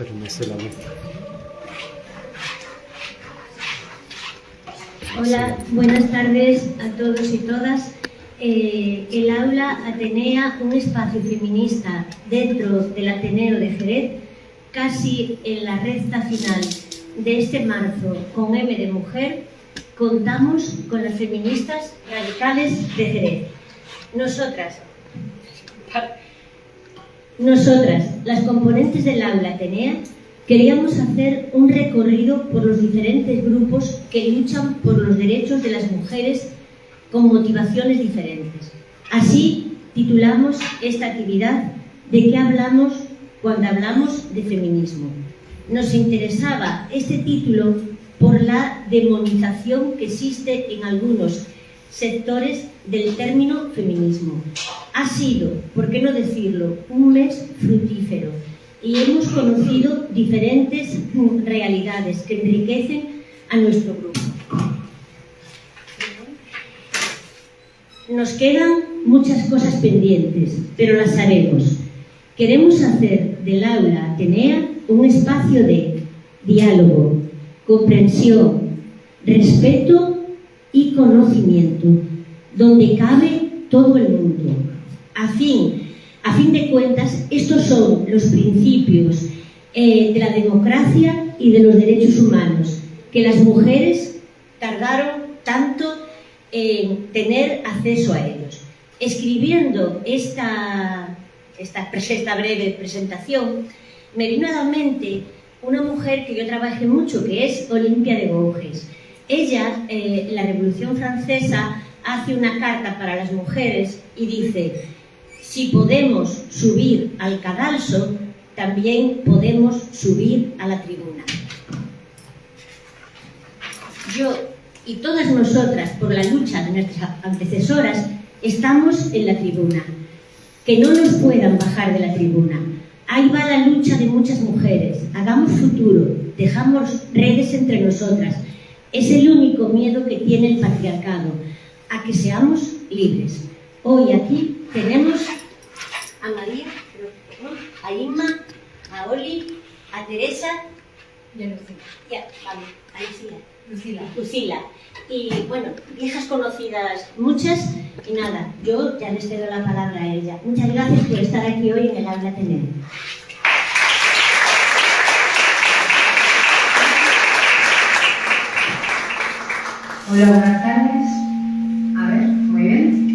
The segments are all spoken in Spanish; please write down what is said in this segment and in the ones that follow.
pero no sé la voz. Hola, buenas tardes a todos y todas. El Aula Atenea, un espacio feminista dentro del Ateneo de Jerez, casi en la recta final de este marzo con M de Mujer, contamos con las feministas radicales de Jerez. Nosotras, las componentes del Aula Atenea, queríamos hacer un recorrido por los diferentes grupos que luchan por los derechos de las mujeres con motivaciones diferentes. Así titulamos esta actividad ¿De qué hablamos cuando hablamos de feminismo? Nos interesaba este título por la demonización que existe en algunos sectores del término feminismo. Ha sido, por qué no decirlo, un mes fructífero y hemos conocido diferentes realidades que enriquecen a nuestro grupo. Nos quedan muchas cosas pendientes, pero las haremos. Queremos hacer del Aula Atenea un espacio de diálogo, comprensión, respeto y conocimiento, donde cabe todo el mundo. A fin de cuentas, estos son los principios de la democracia y de los derechos humanos, que las mujeres tardaron tanto en tener acceso a ellos. Escribiendo esta breve presentación, me vino a la mente una mujer que yo trabajé mucho, que es Olimpia de Gouges. Ella, en la Revolución Francesa, hace una carta para las mujeres y dice: si podemos subir al cadalso, también podemos subir a la tribuna. Yo y todas nosotras, por la lucha de nuestras antecesoras, estamos en la tribuna. Que no nos puedan bajar de la tribuna. Ahí va la lucha de muchas mujeres. Hagamos futuro, dejamos redes entre nosotras. Es el único miedo que tiene el patriarcado, a que seamos libres. Hoy aquí tenemos a María, a Inma, a Oli, a Teresa y a Lucila. Ya, vale, a Lucila. Y bueno, viejas conocidas muchas, y nada, yo ya les cedo la palabra a ella. Muchas gracias por estar aquí hoy en el Aula Atenea. Hola, buenas tardes. A ver, muy bien.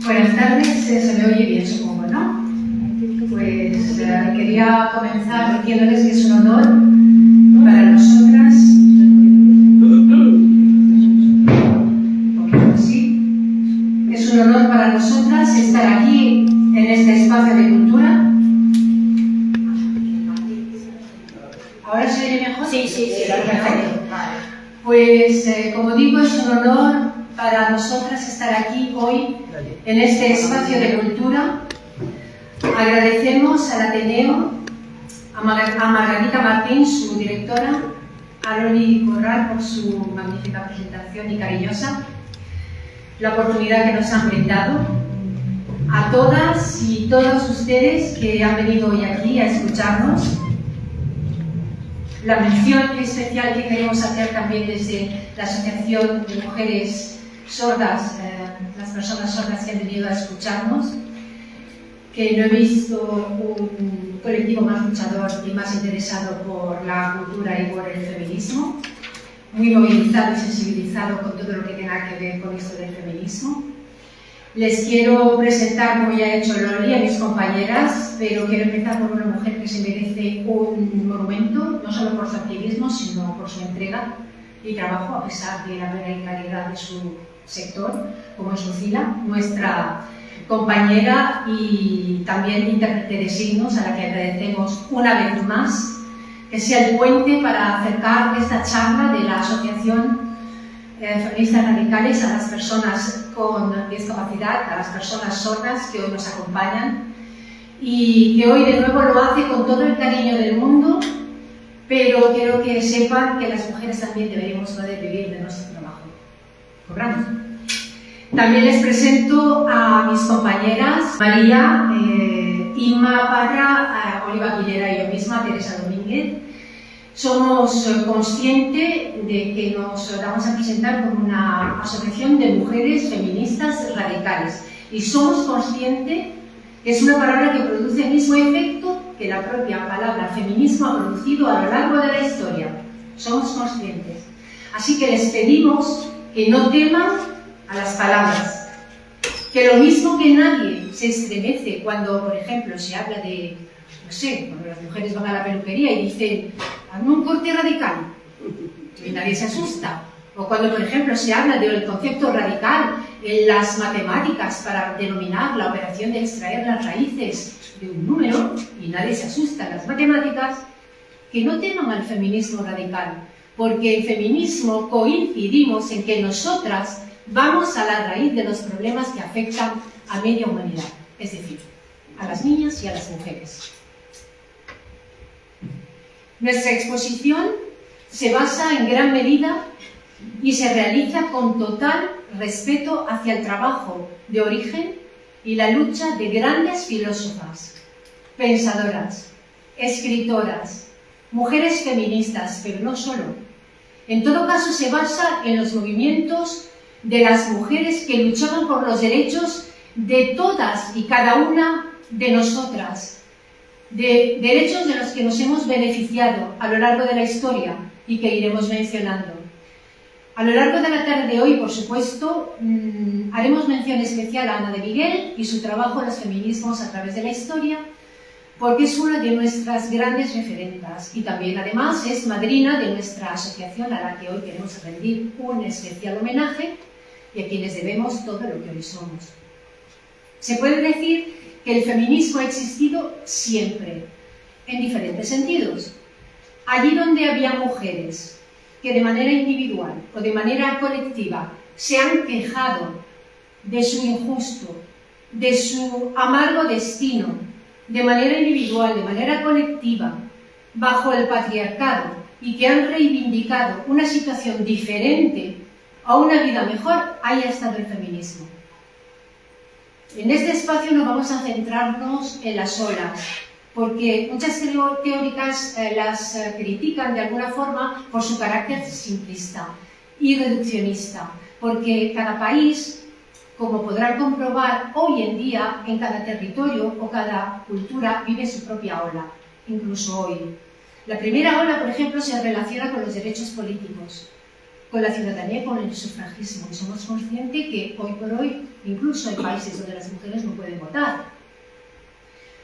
Buenas tardes, se me oye bien, supongo, ¿no? Pues quería comenzar diciéndoles que es un honor para nosotras, es un honor para nosotras estar aquí en este espacio de cultura. ¿Ahora se oye mejor? Sí. Perfecto. Pues, como digo, es un honor para nosotras estar aquí hoy en este espacio de cultura. Agradecemos al Ateneo, a Margarita Martín, su directora, a Loli Corral por su magnífica presentación y cariñosa, la oportunidad que nos han brindado, a todas y todos ustedes que han venido hoy aquí a escucharnos. La mención especial que queremos hacer también desde la Asociación de Mujeres Sordas, las personas sordas que han venido a escucharnos, que no he visto un colectivo más luchador y más interesado por la cultura y por el feminismo, muy movilizado y sensibilizado con todo lo que tenga que ver con esto del feminismo. Les quiero presentar, como ya ha hecho Loli, a mis compañeras, pero quiero empezar por una mujer que se merece un monumento, no solo por su activismo, sino por su entrega y trabajo, a pesar de la precariedad de su sector, como es Lucila, nuestra compañera y también intérprete de signos, a la que agradecemos una vez más que sea el puente para acercar esta charla de la Asociación Feministas Radicales a las personas con discapacidad, a las personas sordas que hoy nos acompañan y que hoy de nuevo lo hace con todo el cariño del mundo, pero quiero que sepan que las mujeres también deberíamos poder vivir de nuestro trabajo. ¿Cobramos? También les presento a mis compañeras María, Inma Parra, Oliva Aguilera y yo misma, Teresa Domínguez. Somos conscientes de que nos vamos a presentar como una asociación de mujeres feministas radicales y somos conscientes que es una palabra que produce el mismo efecto que la propia palabra feminismo ha producido a lo largo de la historia. Somos conscientes. Así que les pedimos que no teman a las palabras, que lo mismo que nadie se estremece cuando, por ejemplo, se habla de, no sé, cuando las mujeres van a la peluquería y dicen, hazme un corte radical, y nadie se asusta. O cuando, por ejemplo, se habla del concepto radical en las matemáticas para denominar la operación de extraer las raíces de un número, y nadie se asusta en las matemáticas, que no teman al feminismo radical, porque en feminismo coincidimos en que nosotras vamos a la raíz de los problemas que afectan a media humanidad, es decir, a las niñas y a las mujeres. Nuestra exposición se basa en gran medida y se realiza con total respeto hacia el trabajo de origen y la lucha de grandes filósofas, pensadoras, escritoras, mujeres feministas, pero no solo. En todo caso, se basa en los movimientos de las mujeres que luchaban por los derechos de todas y cada una de nosotras, de derechos de los que nos hemos beneficiado a lo largo de la historia y que iremos mencionando. A lo largo de la tarde de hoy, por supuesto, haremos mención especial a Ana de Miguel y su trabajo en los feminismos a través de la historia, porque es una de nuestras grandes referentas y también, además, es madrina de nuestra asociación a la que hoy queremos rendir un especial homenaje y a quienes debemos todo lo que hoy somos. Se puede decir que el feminismo ha existido siempre, en diferentes sentidos. Allí donde había mujeres que de manera individual o de manera colectiva se han quejado de su injusto, de su amargo destino, de manera individual, de manera colectiva, bajo el patriarcado, y que han reivindicado una situación diferente a una vida mejor, ahí ha estado el feminismo. En este espacio nos vamos a centrarnos en las olas, porque muchas teóricas las critican de alguna forma por su carácter simplista y reduccionista, porque cada país, como podrán comprobar hoy en día, en cada territorio o cada cultura vive su propia ola, incluso hoy. La primera ola, por ejemplo, se relaciona con los derechos políticos, con la ciudadanía y con el sufragismo. Y somos conscientes que hoy por hoy, incluso en países donde las mujeres no pueden votar.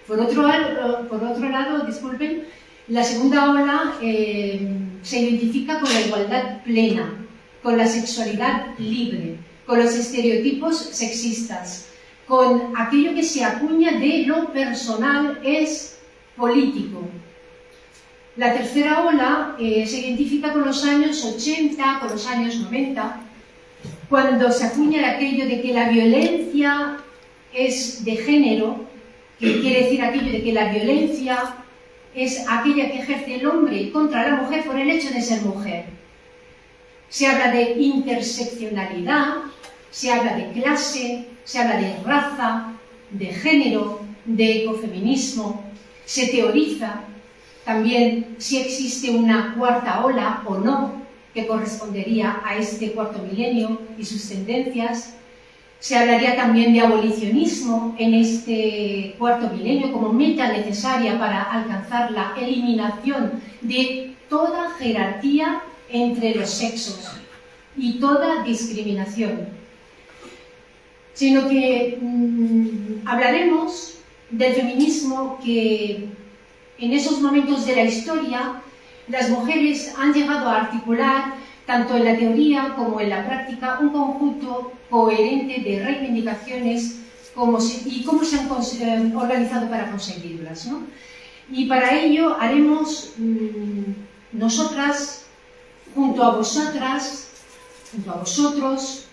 Por otro lado, disculpen, la segunda ola se identifica con la igualdad plena, con la sexualidad libre, con los estereotipos sexistas, con aquello que se acuña de lo personal es político. La tercera ola se identifica con los años 80, con los años 90, cuando se acuña de aquello de que la violencia es de género, que quiere decir aquello de que la violencia es aquella que ejerce el hombre contra la mujer por el hecho de ser mujer. Se habla de interseccionalidad, se habla de clase, se habla de raza, de género, de ecofeminismo, se teoriza también si existe una cuarta ola o no, que correspondería a este cuarto milenio y sus tendencias. Se hablaría también de abolicionismo en este cuarto milenio como meta necesaria para alcanzar la eliminación de toda jerarquía entre los sexos y toda discriminación. Sino que hablaremos del feminismo que en esos momentos de la historia las mujeres han llegado a articular, tanto en la teoría como en la práctica, un conjunto coherente de reivindicaciones y cómo se han organizado para conseguirlas, ¿no? Y para ello haremos nosotras, junto a vosotras, junto a vosotros,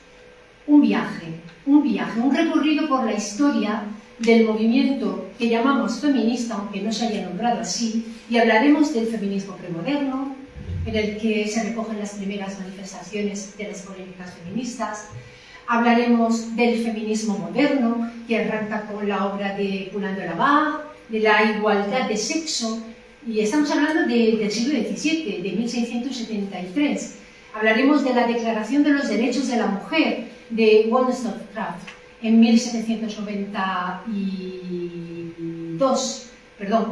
un viaje, un recorrido por la historia del movimiento que llamamos feminista, aunque no se haya nombrado así, y hablaremos del feminismo premoderno, en el que se recogen las primeras manifestaciones de las polémicas feministas. Hablaremos del feminismo moderno, que arranca con la obra de Poulain de Labarre, de la igualdad de sexo, y estamos hablando del siglo XVII, de 1673. Hablaremos de la Declaración de los Derechos de la Mujer, de Wollstonecraft, en 1792,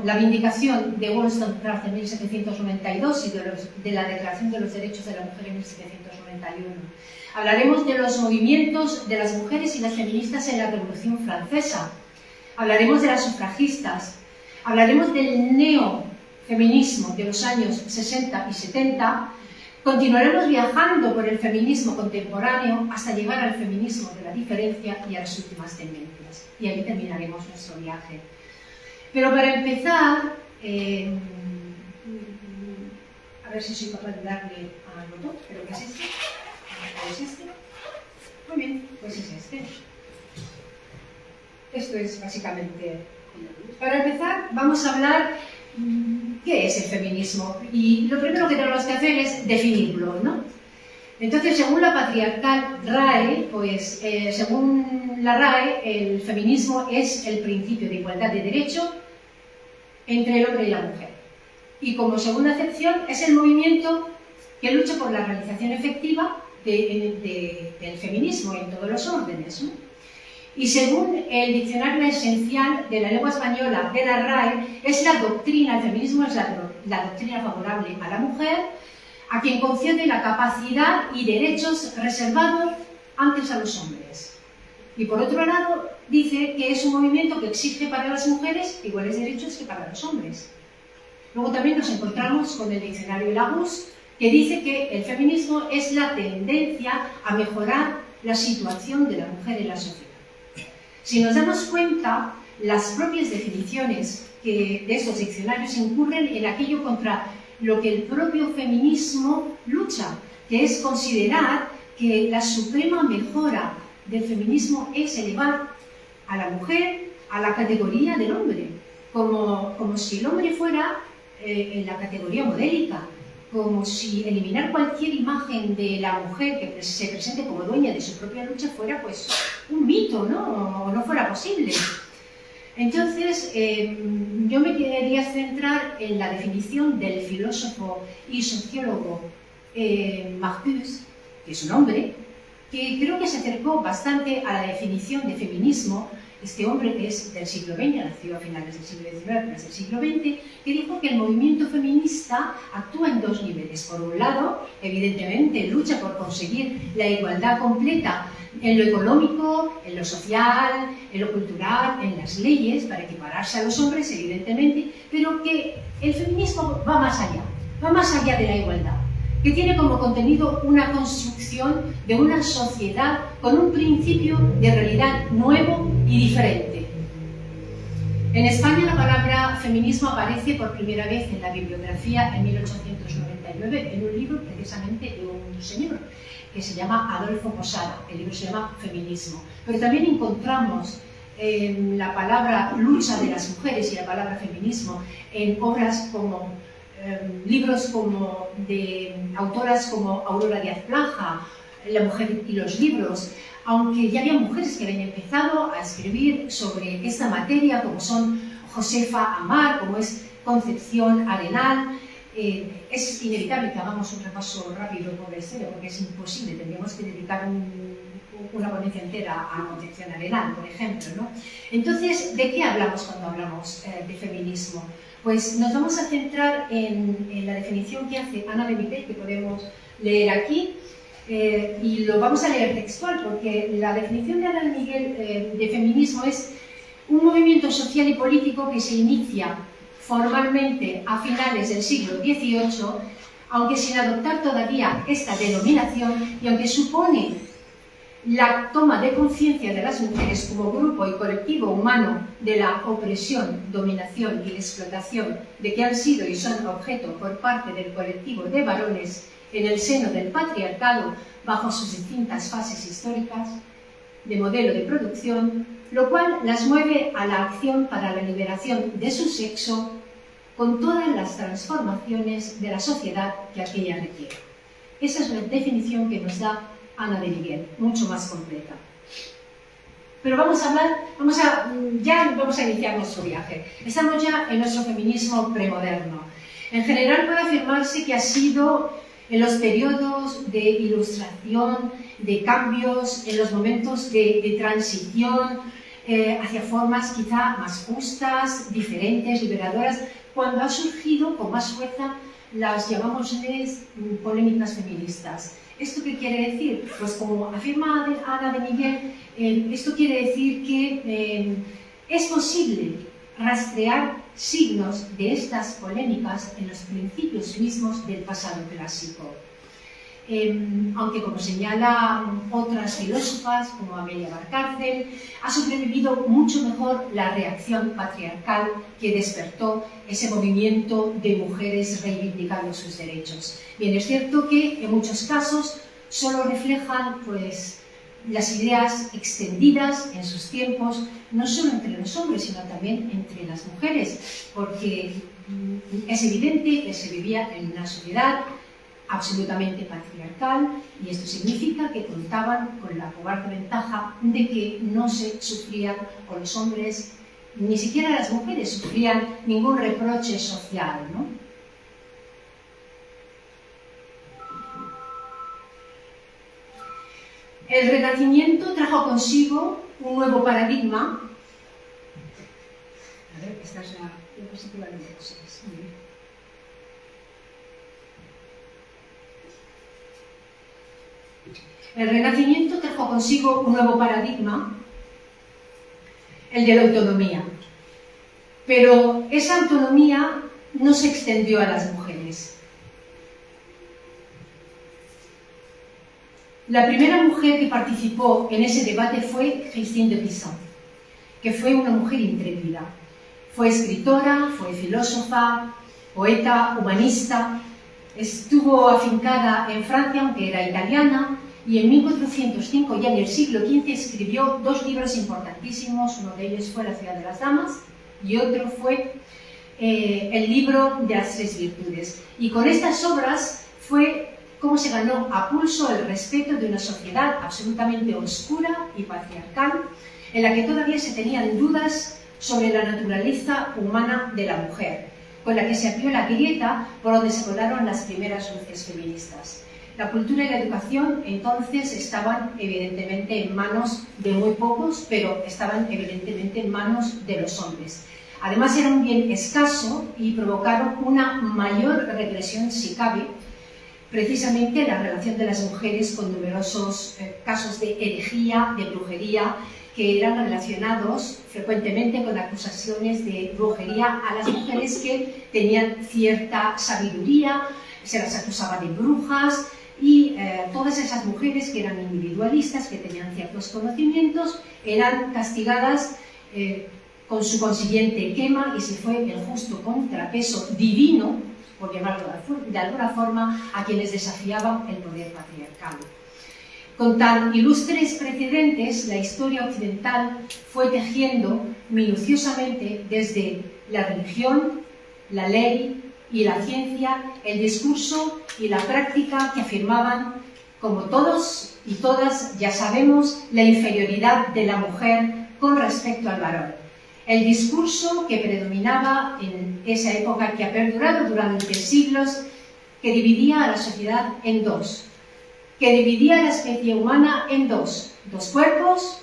la Vindicación de Wollstonecraft en 1792 y de la Declaración de los Derechos de la Mujer en 1791. Hablaremos de los movimientos de las mujeres y las feministas en la Revolución Francesa. Hablaremos de las sufragistas. Hablaremos del neofeminismo de los años 60 y 70. Continuaremos viajando por el feminismo contemporáneo hasta llegar al feminismo de la diferencia y a las últimas tendencias. Y ahí terminaremos nuestro viaje. Pero para empezar, a ver si soy capaz de darle al botón, creo que es este. ¿Es este? Muy bien, pues es este. Esto es básicamente... Para empezar, vamos a hablar qué es el feminismo. Y lo primero que tenemos que hacer es definirlo, ¿no? Entonces, según la patriarcal RAE, pues, según la RAE, el feminismo es el principio de igualdad de derecho entre el hombre y la mujer. Y como segunda acepción, es el movimiento que lucha por la realización efectiva del feminismo en todos los órdenes, ¿no? Y según el diccionario esencial de la lengua española de la RAE, es la doctrina, el feminismo es la doctrina favorable a la mujer, a quien concede la capacidad y derechos reservados antes a los hombres. Y por otro lado, dice que es un movimiento que exige para las mujeres iguales derechos que para los hombres. Luego también nos encontramos con el diccionario Larousse, que dice que el feminismo es la tendencia a mejorar la situación de la mujer en la sociedad. Si nos damos cuenta, las propias definiciones de estos diccionarios incurren en aquello contra lo que el propio feminismo lucha, que es considerar que la suprema mejora del feminismo es elevar a la mujer a la categoría del hombre, como si el hombre fuera en la categoría modélica, como si eliminar cualquier imagen de la mujer que se presente como dueña de su propia lucha fuera pues un mito, ¿no? O no fuera posible. Entonces, yo me quería centrar en la definición del filósofo y sociólogo Marcuse, que es un hombre, que creo que se acercó bastante a la definición de feminismo. Este hombre, que es del siglo XX, nació a finales del siglo XIX, pero es del siglo XX, que dijo que el movimiento feminista actúa en dos niveles. Por un lado, evidentemente, lucha por conseguir la igualdad completa en lo económico, en lo social, en lo cultural, en las leyes, para equipararse a los hombres, evidentemente, pero que el feminismo va más allá de la igualdad, que tiene como contenido una construcción de una sociedad con un principio de realidad nuevo y diferente. En España la palabra feminismo aparece por primera vez en la bibliografía en 1899 en un libro precisamente de un señor que se llama Adolfo Posada. El libro se llama Feminismo. Pero también encontramos la palabra lucha de las mujeres y la palabra feminismo en obras como libros como de autoras como Aurora Díaz Plaja, La mujer y los libros, aunque ya había mujeres que habían empezado a escribir sobre esta materia, como son Josefa Amar, como es Concepción Arenal. Es inevitable que hagamos un repaso rápido por la historia, porque es imposible, tendríamos que dedicar una ponencia entera a Concepción Arenal, por ejemplo, ¿no? Entonces, ¿de qué hablamos cuando hablamos de feminismo? Pues nos vamos a centrar en la definición que hace Ana de Miguel, que podemos leer aquí, y lo vamos a leer textual, porque la definición de Ana de Miguel de feminismo es un movimiento social y político que se inicia formalmente a finales del siglo XVIII, aunque sin adoptar todavía esta denominación, y aunque supone la toma de conciencia de las mujeres como grupo y colectivo humano de la opresión, dominación y explotación de que han sido y son objeto por parte del colectivo de varones en el seno del patriarcado bajo sus distintas fases históricas de modelo de producción, lo cual las mueve a la acción para la liberación de su sexo con todas las transformaciones de la sociedad que aquella requiere. Esa es la definición que nos da Ana de Miguel, mucho más completa. Pero vamos a iniciar nuestro viaje. Estamos ya en nuestro feminismo premoderno. En general puede afirmarse que ha sido en los periodos de ilustración, de cambios, en los momentos de transición hacia formas quizá más justas, diferentes, liberadoras, cuando ha surgido con más fuerza las, llamámosles, polémicas feministas. ¿Esto qué quiere decir? Pues como afirma Ana de Miguel, esto quiere decir que es posible rastrear signos de estas polémicas en los principios mismos del pasado clásico. Aunque, como señalan otras filósofas, como Amelia Valcárcel, ha sobrevivido mucho mejor la reacción patriarcal que despertó ese movimiento de mujeres reivindicando sus derechos. Bien, es cierto que en muchos casos solo reflejan pues, las ideas extendidas en sus tiempos, no solo entre los hombres, sino también entre las mujeres, porque es evidente que se vivía en una sociedad absolutamente patriarcal, y esto significa que contaban con la cobarde ventaja de que no se sufrían, o los hombres, ni siquiera las mujeres, sufrían ningún reproche social, ¿no? El Renacimiento trajo consigo un nuevo paradigma. A ver, esta es la diapositiva número 6. El Renacimiento trajo consigo un nuevo paradigma, el de la autonomía. Pero esa autonomía no se extendió a las mujeres. La primera mujer que participó en ese debate fue Christine de Pizan, que fue una mujer intrépida. Fue escritora, fue filósofa, poeta, humanista. Estuvo afincada en Francia, aunque era italiana, y en 1405, ya en el siglo XV, escribió dos libros importantísimos. Uno de ellos fue La ciudad de las damas y otro fue el libro de las tres virtudes. Y con estas obras fue como se ganó a pulso el respeto de una sociedad absolutamente oscura y patriarcal, en la que todavía se tenían dudas sobre la naturaleza humana de la mujer, con la que se abrió la grieta por donde se colaron las primeras luces feministas. La cultura y la educación entonces estaban evidentemente en manos de muy pocos, pero estaban evidentemente en manos de los hombres. Además era un bien escaso y provocaron una mayor represión, si cabe, precisamente la relación de las mujeres con numerosos casos de herejía, de brujería, que eran relacionados frecuentemente con acusaciones de brujería a las mujeres que tenían cierta sabiduría, se las acusaba de brujas, y todas esas mujeres que eran individualistas, que tenían ciertos conocimientos, eran castigadas con su consiguiente quema, y se fue el justo contrapeso divino, por llamarlo de alguna forma, a quienes desafiaban el poder patriarcal. Con tan ilustres precedentes, la historia occidental fue tejiendo minuciosamente desde la religión, la ley y la ciencia, el discurso y la práctica que afirmaban, como todos y todas ya sabemos, la inferioridad de la mujer con respecto al varón. El discurso que predominaba en esa época, que ha perdurado durante siglos, que dividía a la sociedad en dos, que dividía a la especie humana en dos cuerpos,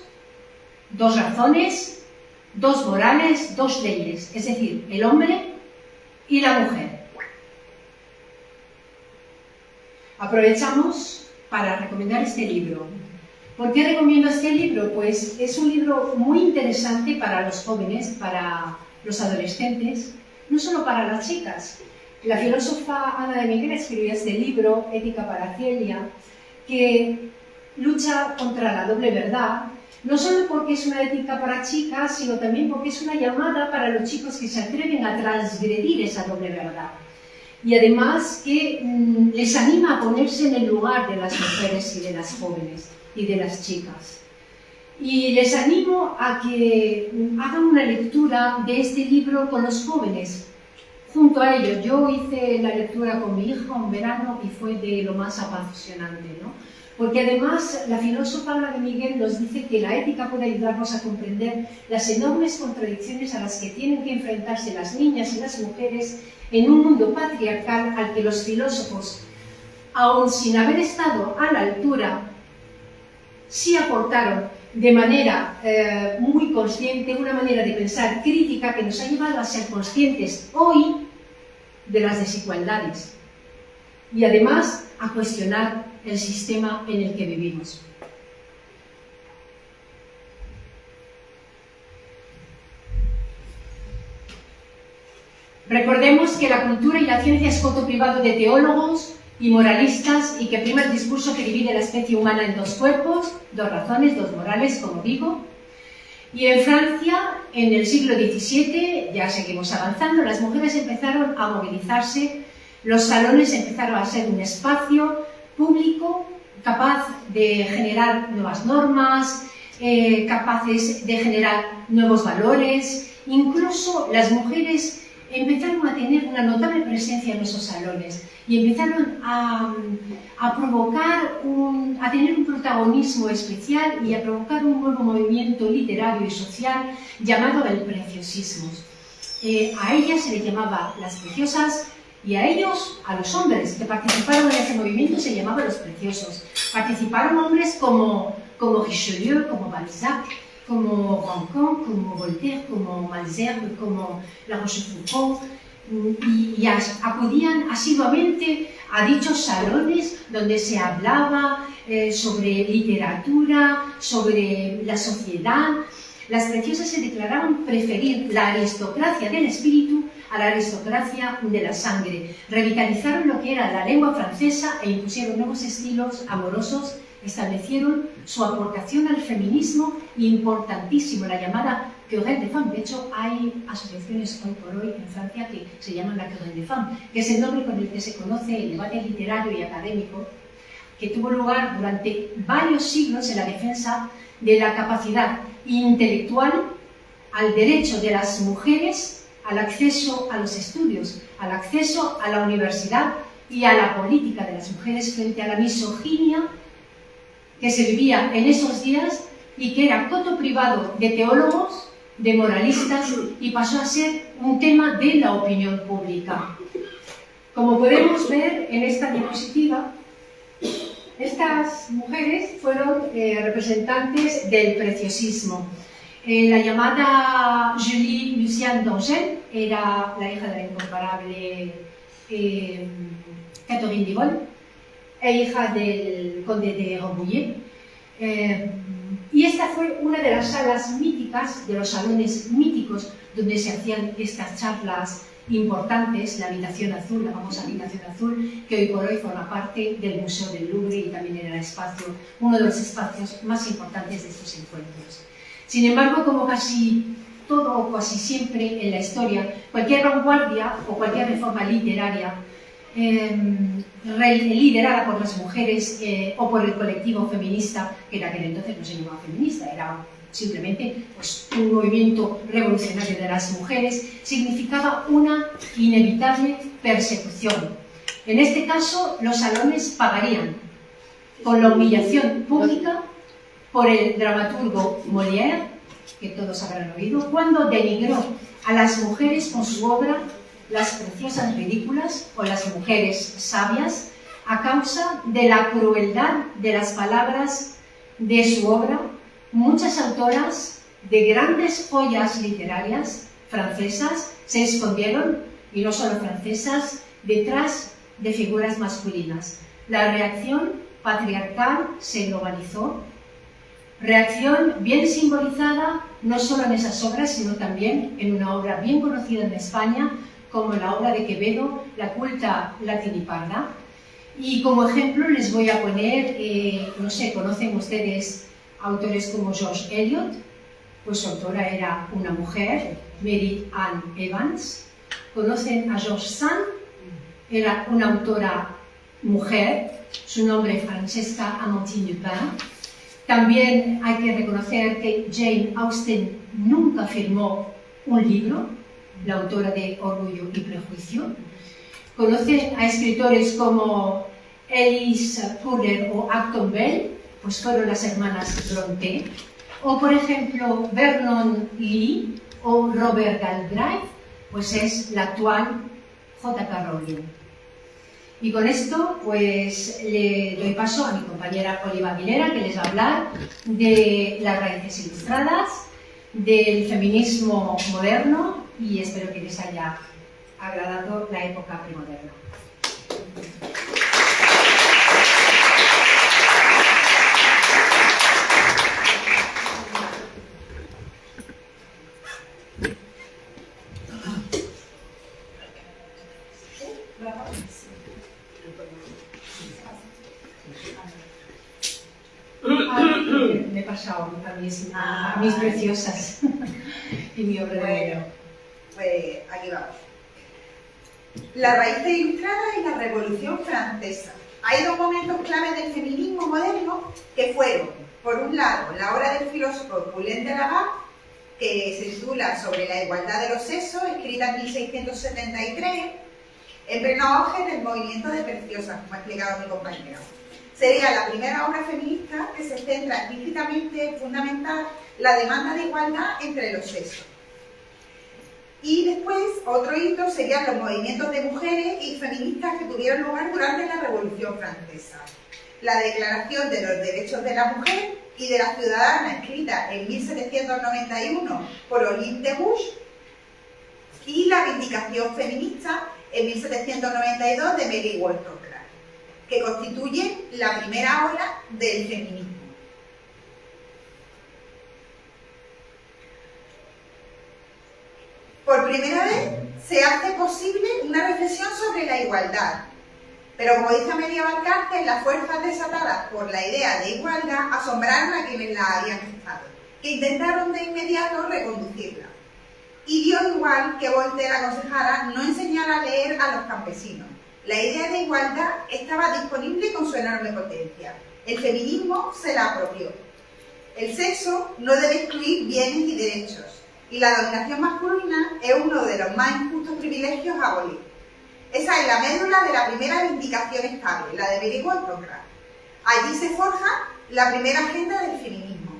dos razones, dos morales, dos leyes, es decir, el hombre y la mujer. Aprovechamos para recomendar este libro. ¿Por qué recomiendo este libro? Pues es un libro muy interesante para los jóvenes, para los adolescentes, no solo para las chicas. La filósofa Ana de Miguel escribió este libro, Ética para Celia, que lucha contra la doble verdad, no solo porque es una ética para chicas, sino también porque es una llamada para los chicos que se atreven a transgredir esa doble verdad. Y además que les anima a ponerse en el lugar de las mujeres y de las jóvenes y de las chicas. Y les animo a que hagan una lectura de este libro con los jóvenes, junto a ellos. Yo hice la lectura con mi hija un verano y fue de lo más apasionante, ¿no? porque además la filósofa Ana de Miguel nos dice que la ética puede ayudarnos a comprender las enormes contradicciones a las que tienen que enfrentarse las niñas y las mujeres en un mundo patriarcal al que los filósofos, aun sin haber estado a la altura, sí aportaron de manera muy consciente, una manera de pensar crítica que nos ha llevado a ser conscientes hoy de las desigualdades y además a cuestionar el sistema en el que vivimos. Recordemos que la cultura y la ciencia es coto privado de teólogos y moralistas y que prima el discurso que divide la especie humana en dos cuerpos, dos razones, dos morales, como digo. Y en Francia, en el siglo XVII, ya seguimos avanzando, las mujeres empezaron a movilizarse, los salones empezaron a ser un espacio público capaz de generar nuevas normas, capaces de generar nuevos valores. Incluso las mujeres empezaron a tener una notable presencia en esos salones y empezaron a provocar, a tener un protagonismo especial y a provocar un nuevo movimiento literario y social llamado el preciosismo. A ellas se les llamaba las preciosas y a ellos, a los hombres que participaron en ese movimiento, se llamaban los preciosos. Participaron hombres como Richelieu, como Balzac, como Rancon, como Voltaire, como Malesherbes, como La Rochefoucauld, y acudían asiduamente a dichos salones donde se hablaba sobre literatura, sobre la sociedad. Las preciosas se declararon preferir la aristocracia del espíritu a la aristocracia de la sangre. Revitalizaron lo que era la lengua francesa e impusieron nuevos estilos amorosos. Establecieron su aportación al feminismo importantísimo, la llamada Querelle des Femmes. De hecho, hay asociaciones hoy por hoy en Francia que se llaman la Querelle des Femmes, que es el nombre con el que se conoce el debate literario y académico que tuvo lugar durante varios siglos en la defensa de la capacidad intelectual, al derecho de las mujeres al acceso a los estudios, al acceso a la universidad y a la política de las mujeres frente a la misoginia que se vivía en esos días y que era coto privado de teólogos, de moralistas, y pasó a ser un tema de la opinión pública. Como podemos ver en esta diapositiva, estas mujeres fueron representantes del preciosismo. La llamada Julie Lucienne d'Angers era la hija de la incomparable Catherine Dibol, e hija del conde de Rambouillet. Y esta fue una de las salas míticas, de los salones míticos, donde se hacían estas charlas importantes, la habitación azul, la famosa habitación azul, que hoy por hoy forma parte del Museo del Louvre y también era uno de los espacios más importantes de estos encuentros. Sin embargo, como casi todo o casi siempre en la historia, cualquier vanguardia o cualquier reforma literaria liderada por las mujeres o por el colectivo feminista, que en aquel entonces no se llamaba feminista, era simplemente pues, un movimiento revolucionario de las mujeres, significaba una inevitable persecución. En este caso, los salones pagarían con la humillación pública por el dramaturgo Molière, que todos habrán oído, cuando denigró a las mujeres con su obra Las preciosas ridículas o Las mujeres sabias, a causa de la crueldad de las palabras de su obra. Muchas autoras de grandes joyas literarias francesas se escondieron, y no solo francesas, detrás de figuras masculinas. La reacción patriarcal se globalizó, reacción bien simbolizada no solo en esas obras, sino también en una obra bien conocida en España, como la obra de Quevedo, La culta latiniparda. Y como ejemplo les voy a poner, no sé, ¿conocen ustedes autores como George Eliot? Pues su autora era una mujer, Mary Ann Evans. ¿Conocen a George Sand? Era una autora mujer, su nombre Francesca Amandine Dupin. También hay que reconocer que Jane Austen nunca firmó un libro, la autora de Orgullo y Prejuicio. Conocen a escritores como Alice Fuller o Acton Bell, pues fueron las hermanas Brontë. O, por ejemplo, Vernon Lee o Robert Galbraith, pues es la actual J.K. Rowling. Y con esto, pues le doy paso a mi compañera Oliva Aguilera, que les va a hablar de las raíces ilustradas, del feminismo moderno, y espero que les haya agradado la época premoderna. Me he pasado a mis preciosas y mi obra de bueno, pues aquí vamos. La raíz ilustrada y la Revolución Francesa. Hay dos momentos clave del feminismo moderno que fueron, por un lado, la obra del filósofo Poulain de Laval, que se titula Sobre la igualdad de los sexos, escrita en 1673, en pleno auge del movimiento de preciosas, como ha explicado mi compañera. Sería la primera obra feminista que se centra explícitamente en fundamentar la demanda de igualdad entre los sexos. Y después, otro hito serían los movimientos de mujeres y feministas que tuvieron lugar durante la Revolución Francesa. La Declaración de los Derechos de la Mujer y de la Ciudadana, escrita en 1791 por Olympe de Gouges, y la Vindicación Feminista en 1792 de Mary Wollstonecraft, que constituyen la primera ola del feminismo. Por primera vez se hace posible una reflexión sobre la igualdad, pero como dice Amelia Valcárcel, las fuerzas desatadas por la idea de igualdad asombraron a quienes la habían gestado, que intentaron de inmediato reconducirla. Y dio igual que Voltaire aconsejara no enseñar a leer a los campesinos. La idea de igualdad estaba disponible con su enorme potencia. El feminismo se la apropió. El sexo no debe excluir bienes y derechos, y la dominación masculina es uno de los más injustos privilegios a abolir. Esa es la médula de la primera vindicación estable, la de Mary Wollstonecraft. Allí se forja la primera agenda del feminismo.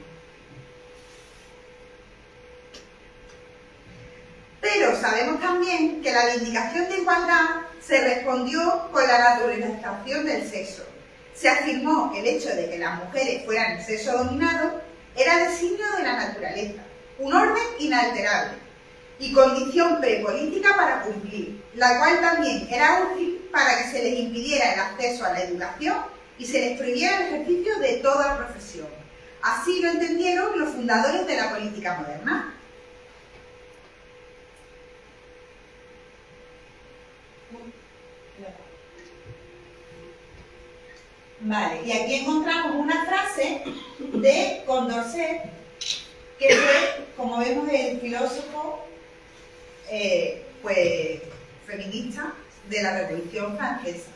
Pero sabemos también que la vindicación de igualdad se respondió con la naturalización del sexo. Se afirmó que el hecho de que las mujeres fueran el sexo dominado era designio de la naturaleza, un orden inalterable y condición prepolítica para cumplir, la cual también era útil para que se les impidiera el acceso a la educación y se les prohibiera el ejercicio de toda profesión. Así lo entendieron los fundadores de la política moderna. Vale, y aquí encontramos una frase de Condorcet, que fue, como vemos, el filósofo pues, feminista de la Revolución Francesa.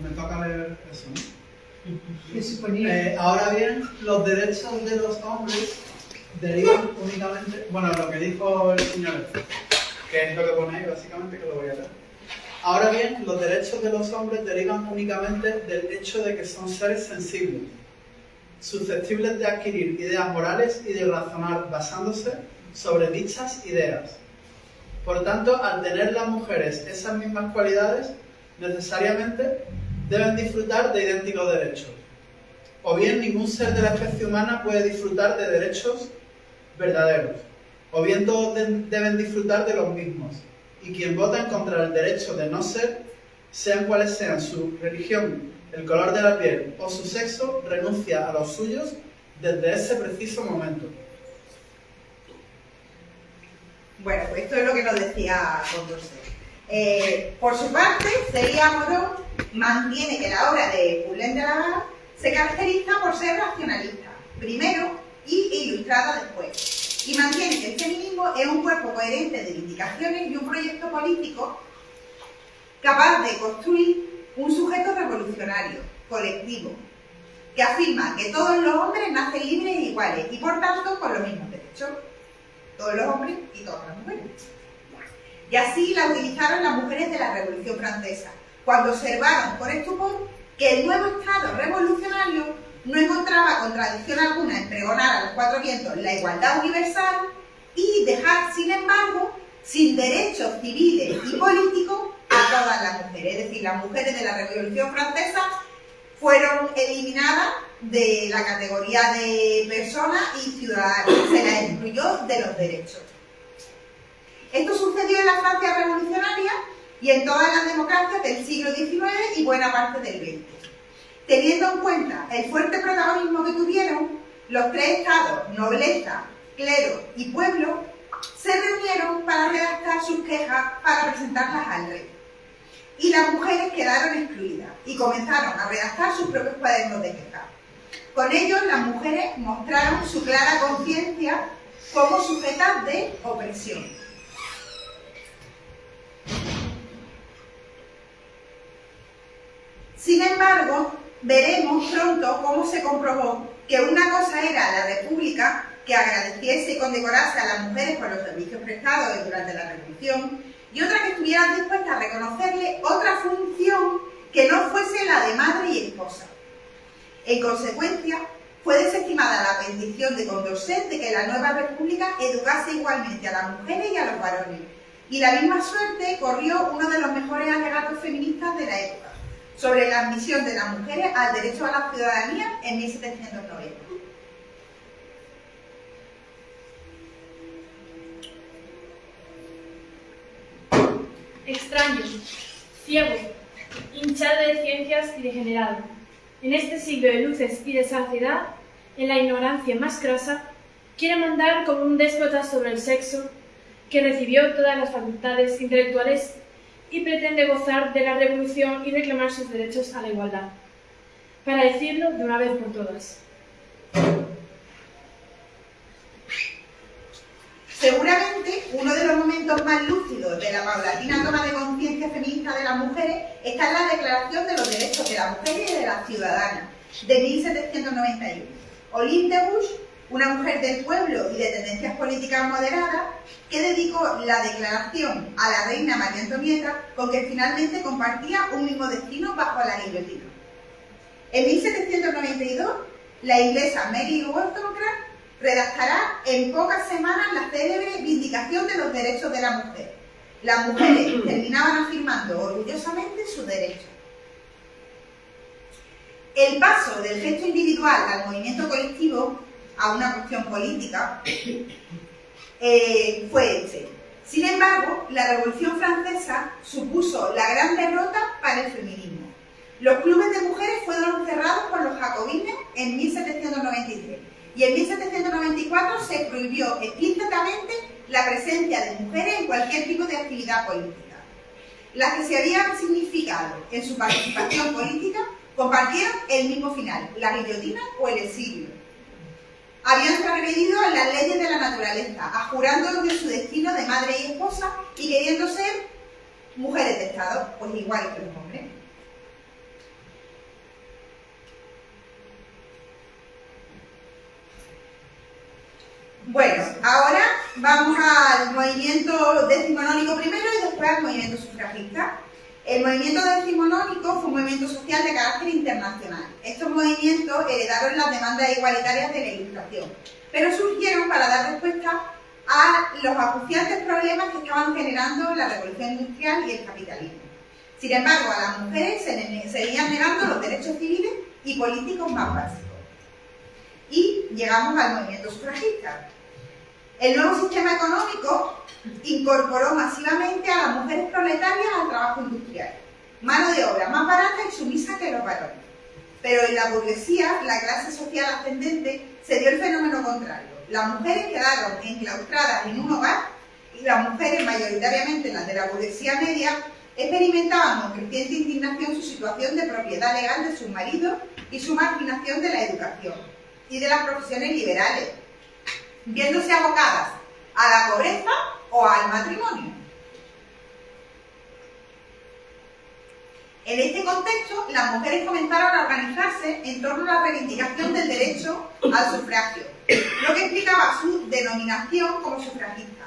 Me toca leer eso, ¿no? ¿Qué suponía? Ahora bien, los derechos de los hombres derivan únicamente... Bueno, lo que dijo el señor, que es lo que pone ahí, básicamente, que lo voy a leer. Ahora bien, los derechos de los hombres derivan únicamente del hecho de que son seres sensibles, susceptibles de adquirir ideas morales y de razonar basándose sobre dichas ideas. Por tanto, al tener las mujeres esas mismas cualidades, necesariamente deben disfrutar de idénticos derechos. O bien ningún ser de la especie humana puede disfrutar de derechos verdaderos, o bien todos deben disfrutar de los mismos. Y quien vota en contra del derecho de no ser, sean cuales sean su religión, el color de la piel o su sexo, renuncia a los suyos desde ese preciso momento. Bueno, pues esto es lo que nos decía Condorcet. Por su parte, Celia Morón mantiene que la obra de Poulain de Laval se caracteriza por ser racionalista, primero, y ilustrada después. Y mantiene que el feminismo es un cuerpo coherente de reivindicaciones y un proyecto político capaz de construir un sujeto revolucionario, colectivo, que afirma que todos los hombres nacen libres e iguales y por tanto con los mismos derechos. Todos los hombres y todas las mujeres. y así la utilizaron las mujeres de la Revolución Francesa, cuando observaron con estupor que el nuevo Estado revolucionario no encontraba contradicción alguna en pregonar a los cuatro vientos la igualdad universal y dejar, sin embargo, sin derechos civiles y políticos a todas las mujeres. Es decir, las mujeres de la Revolución Francesa fueron eliminadas de la categoría de personas y ciudadanas, se las excluyó de los derechos. Esto sucedió en la Francia revolucionaria y en todas las democracias del siglo XIX y buena parte del XX. Teniendo en cuenta el fuerte protagonismo que tuvieron, los tres estados, nobleza, clero y pueblo, se reunieron para redactar sus quejas para presentarlas al rey. Y las mujeres quedaron excluidas y comenzaron a redactar sus propios cuadernos de quejas. Con ellos, las mujeres mostraron su clara conciencia como sujetas de opresión. Sin embargo, veremos pronto cómo se comprobó que una cosa era la República, que agradeciese y condecorase a las mujeres por los servicios prestados durante la Revolución, y otra que estuvieran dispuestas a reconocerle otra función que no fuese la de madre y esposa. En consecuencia, fue desestimada la petición de Condorcet de que la nueva República educase igualmente a las mujeres y a los varones, y la misma suerte corrió uno de los mejores alegatos feministas de la época, sobre la admisión de las mujeres al derecho a la ciudadanía en 1790. Extraño, ciego, hinchado de ciencias y degenerado, en este siglo de luces y de saciedad, en la ignorancia más crasa, quiere mandar como un déspota sobre el sexo que recibió todas las facultades intelectuales y pretende gozar de la revolución y reclamar sus derechos a la igualdad. Para decirlo de una vez por todas. Seguramente uno de los momentos más lúcidos de la paulatina toma de conciencia feminista de las mujeres está en la Declaración de los Derechos de la Mujer y de la Ciudadana, de 1791. Olympe de Gouges, una mujer del pueblo y de tendencias políticas moderadas, que dedicó la declaración a la reina María Antonieta, con que finalmente compartía un mismo destino bajo la guillotina. En 1792, la inglesa Mary Wollstonecraft redactará en pocas semanas la célebre Vindicación de los Derechos de la Mujer. Las mujeres terminaban afirmando orgullosamente sus derechos. El paso del gesto individual al movimiento colectivo, a una cuestión política, fue este. Sin embargo, la Revolución Francesa supuso la gran derrota para el feminismo. Los clubes de mujeres fueron cerrados por los jacobinos en 1793 y en 1794 se prohibió explícitamente la presencia de mujeres en cualquier tipo de actividad política. Las que se habían significado en su participación política compartieron el mismo final, la guillotina o el exilio. Habían transgredido las leyes de la naturaleza, ajurando de su destino de madre y esposa y queriendo ser mujeres de Estado, pues igual que los hombres. Bueno, ahora vamos al movimiento decimonónico primero y después al movimiento sufragista. El movimiento decimonónico fue un movimiento social de carácter internacional. Estos movimientos heredaron las demandas igualitarias de la Ilustración, pero surgieron para dar respuesta a los acuciantes problemas que estaban generando la revolución industrial y el capitalismo. Sin embargo, a las mujeres se seguían negando los derechos civiles y políticos más básicos. Y llegamos al movimiento sufragista. El nuevo sistema económico incorporó masivamente a las mujeres proletarias al trabajo industrial, mano de obra más barata y sumisa que los varones. Pero en la burguesía, la clase social ascendente, se dio el fenómeno contrario. Las mujeres quedaron enclaustradas en un hogar y las mujeres, mayoritariamente las de la burguesía media, experimentaban con creciente indignación su situación de propiedad legal de sus maridos y su marginación de la educación y de las profesiones liberales, viéndose abocadas a la pobreza o al matrimonio. En este contexto, las mujeres comenzaron a organizarse en torno a la reivindicación del derecho al sufragio, lo que explicaba su denominación como sufragista.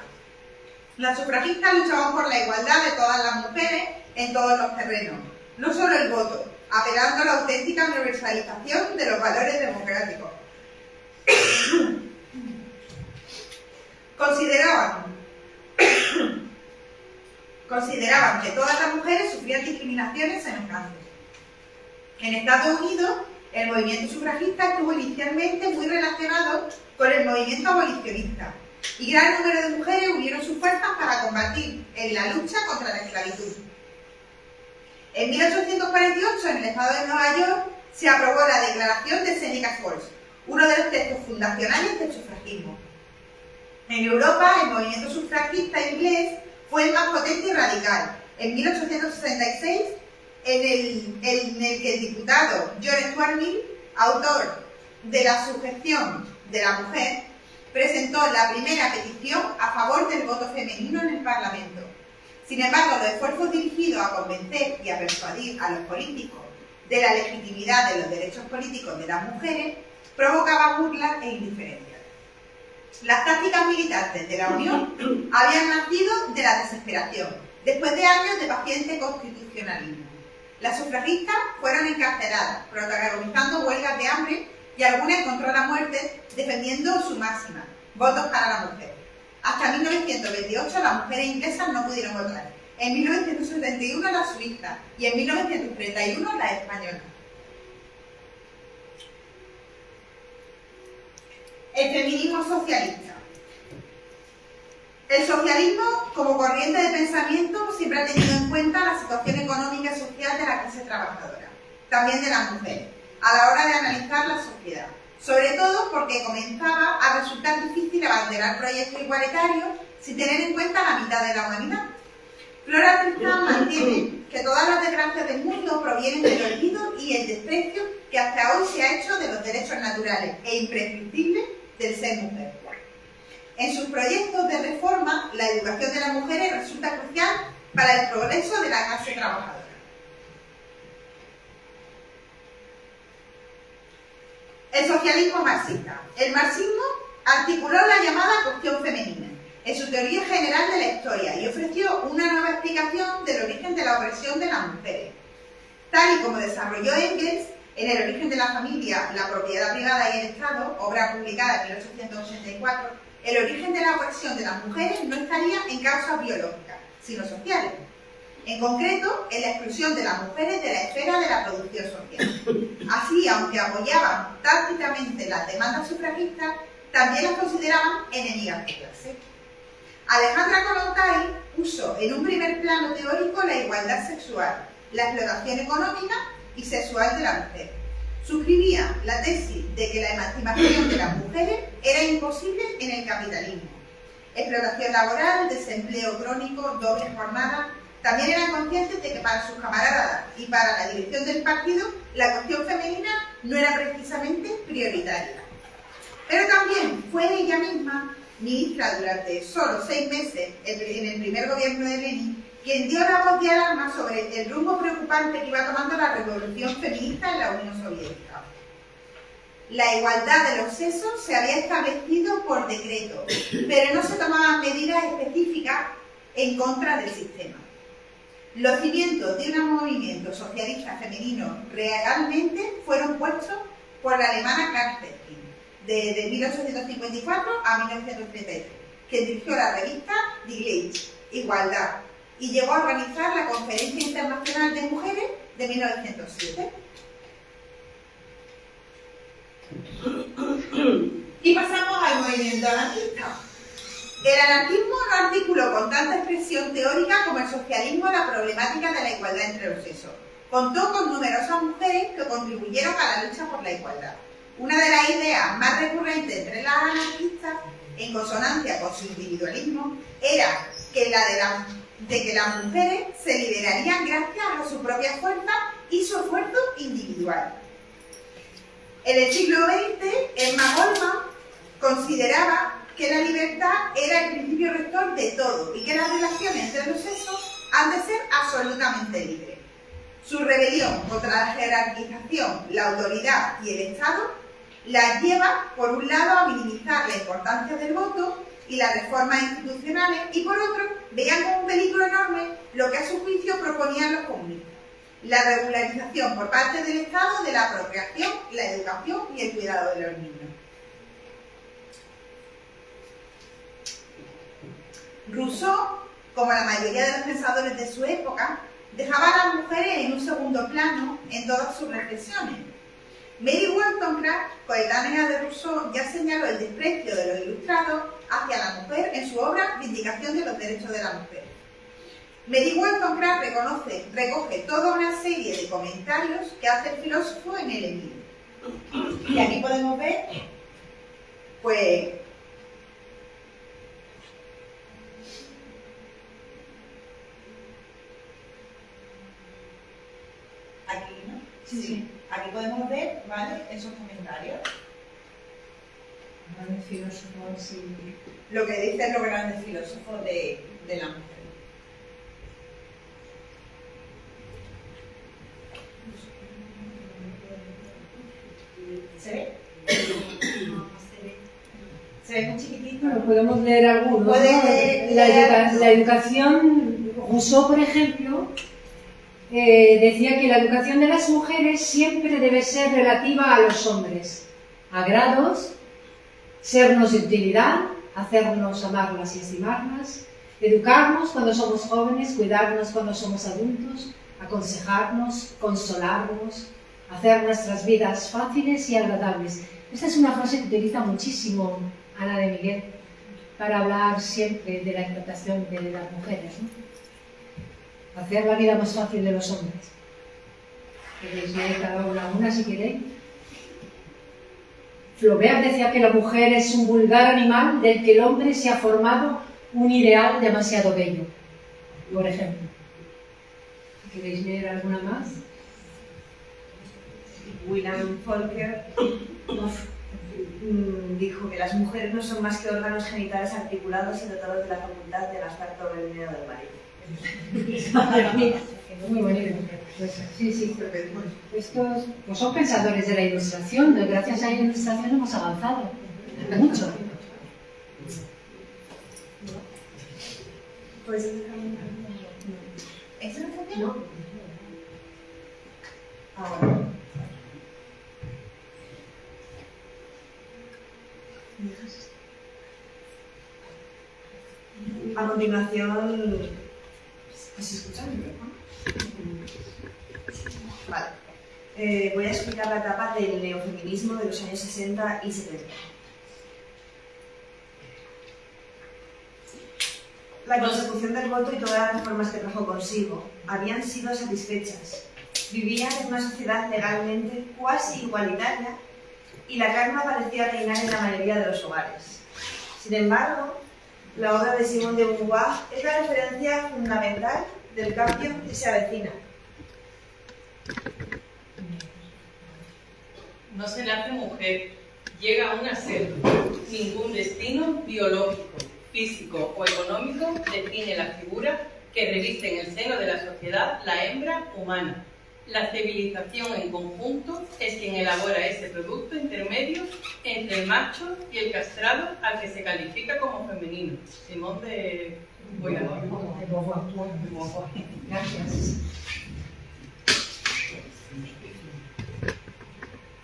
Las sufragistas luchaban por la igualdad de todas las mujeres en todos los terrenos, no solo el voto, apelando a la auténtica universalización de los valores democráticos. Consideraban que todas las mujeres sufrían discriminaciones semejantes. En Estados Unidos, el movimiento sufragista estuvo inicialmente muy relacionado con el movimiento abolicionista, y gran número de mujeres unieron sus fuerzas para combatir en la lucha contra la esclavitud. En 1848, en el estado de Nueva York, se aprobó la Declaración de Seneca Falls, uno de los textos fundacionales del sufragismo. En Europa, el movimiento sufragista inglés fue el más potente y radical. En 1866, en el que el diputado John Stuart Mill, autor de la sujeción de la mujer, presentó la primera petición a favor del voto femenino en el Parlamento. Sin embargo, los esfuerzos dirigidos a convencer y a persuadir a los políticos de la legitimidad de los derechos políticos de las mujeres provocaban burlas e indiferencias. Las tácticas militantes de la Unión habían nacido de la desesperación, después de años de paciente constitucionalismo. Las sufragistas fueron encarceladas, protagonizando huelgas de hambre, y algunas contra la muerte, defendiendo su máxima: votos para la mujer. Hasta 1928 las mujeres inglesas no pudieron votar, en 1971 las suizas y en 1931 las españolas. El feminismo socialista. El socialismo, como corriente de pensamiento, siempre ha tenido en cuenta la situación económica y social de la clase trabajadora, también de las mujeres, a la hora de analizar la sociedad, sobre todo porque comenzaba a resultar difícil abanderar proyectos igualitarios sin tener en cuenta la mitad de la humanidad. Flora Tristán mantiene que todas las desgracias del mundo provienen del olvido y el desprecio que hasta hoy se ha hecho de los derechos naturales e imprescindibles del ser mujer. En sus proyectos de reforma, la educación de las mujeres resulta crucial para el progreso de la clase trabajadora. El socialismo marxista. El marxismo articuló la llamada cuestión femenina en su teoría general de la historia y ofreció una nueva explicación del origen de la opresión de las mujeres. Tal y como desarrolló Engels en El origen de la familia, la propiedad privada y el Estado, obra publicada en 1884, el origen de la opresión de las mujeres no estaría en causas biológicas, sino sociales. En concreto, en la exclusión de las mujeres de la esfera de la producción social. Así, aunque apoyaban tácitamente las demandas sufragistas, también las consideraban enemigas de clase. Alejandra Kollontai puso en un primer plano teórico la igualdad sexual, la explotación económica y sexual de la mujer. Suscribía la tesis de que la emancipación de las mujeres era imposible en el capitalismo. Explotación laboral, desempleo crónico, doble jornada. También eran conscientes de que para sus camaradas y para la dirección del partido la cuestión femenina no era precisamente prioritaria. Pero también fue ella misma, ministra durante solo 6 meses en el primer gobierno de Lenin, quien dio la voz de alarma sobre el rumbo preocupante que iba tomando la revolución feminista en la Unión Soviética. La igualdad de los sexos se había establecido por decreto, pero no se tomaban medidas específicas en contra del sistema. Los cimientos de un movimiento socialista femenino realmente fueron puestos por la alemana Clara Zetkin, de 1854 a 1933, que dirigió la revista Die Gleiche, Igualdad, y llegó a organizar la Conferencia Internacional de Mujeres de 1907. Y pasamos al movimiento anarquista. El anarquismo no articuló con tanta expresión teórica como el socialismo la problemática de la igualdad entre los sexos. Contó con numerosas mujeres que contribuyeron a la lucha por la igualdad. Una de las ideas más recurrentes entre las anarquistas, en consonancia con su individualismo, era que de que las mujeres se liberarían gracias a su propia fuerza y su esfuerzo individual. En el siglo XX, Emma Goldman consideraba que la libertad era el principio rector de todo y que las relaciones entre los sexos han de ser absolutamente libres. Su rebelión contra la jerarquización, la autoridad y el Estado la lleva, por un lado, a minimizar la importancia del voto y las reformas institucionales, y por otro, veían como un peligro enorme lo que a su juicio proponían los comunistas: la regularización por parte del Estado de la procreación, la educación y el cuidado de los niños. Rousseau, como la mayoría de los pensadores de su época, dejaba a las mujeres en un segundo plano en todas sus reflexiones. Mary Wollstonecraft, coetánea de Rousseau, ya señaló el desprecio de los ilustrados hacia la mujer en su obra Vindicación de los Derechos de la Mujer. Mary Wollstonecraft recoge toda una serie de comentarios que hace el filósofo en el libro. Y aquí podemos ver, pues, aquí, ¿no? Sí. Aquí podemos ver, ¿vale?, esos comentarios. Grandes filósofos, sí. Lo que dicen los grandes filósofos de la mujer. ¿Se ve? ¿Se ve muy chiquitito? Bueno, podemos leer algunos. Puede ¿no? leer La educación, Rousseau, por ejemplo, decía que la educación de las mujeres siempre debe ser relativa a los hombres, a grados, sernos de utilidad, hacernos amarlas y estimarlas, educarnos cuando somos jóvenes, cuidarnos cuando somos adultos, aconsejarnos, consolarnos, hacer nuestras vidas fáciles y agradables. Esta es una frase que utiliza muchísimo Ana de Miguel para hablar siempre de la explotación de las mujeres, ¿no? Hacer la vida más fácil de los hombres. Podéis leer cada una si queréis. Flaubert decía que la mujer es un vulgar animal del que el hombre se ha formado un ideal demasiado bello, por ejemplo. ¿Queréis leer alguna más? William Faulkner dijo que las mujeres no son más que órganos genitales articulados y dotados de la facultad de gastar todo el dinero del marido. Muy bonito. Pues, sí. Estos pues son pensadores de la Ilustración. Gracias a la Ilustración hemos avanzado mucho. Pues, ¿Eso no funciona? no. Ahora. A continuación, ¿se escucha el micrófono? Vale. Voy a explicar la etapa del neofeminismo de los años 60 y 70. La consecución del voto y todas las reformas que trajo consigo habían sido satisfechas. Vivían en una sociedad legalmente cuasi igualitaria y la calma parecía reinar en la mayoría de los hogares. Sin embargo, la obra de Simone de Beauvoir es la referencia fundamental del cambio que se avecina. No se nace mujer, llega aún a ser. Ningún destino biológico, físico o económico define la figura que reviste en el seno de la sociedad la hembra humana. La civilización en conjunto es quien elabora ese producto intermedio entre el macho y el castrado al que se califica como femenino. Simón de Beauvoir. Gracias.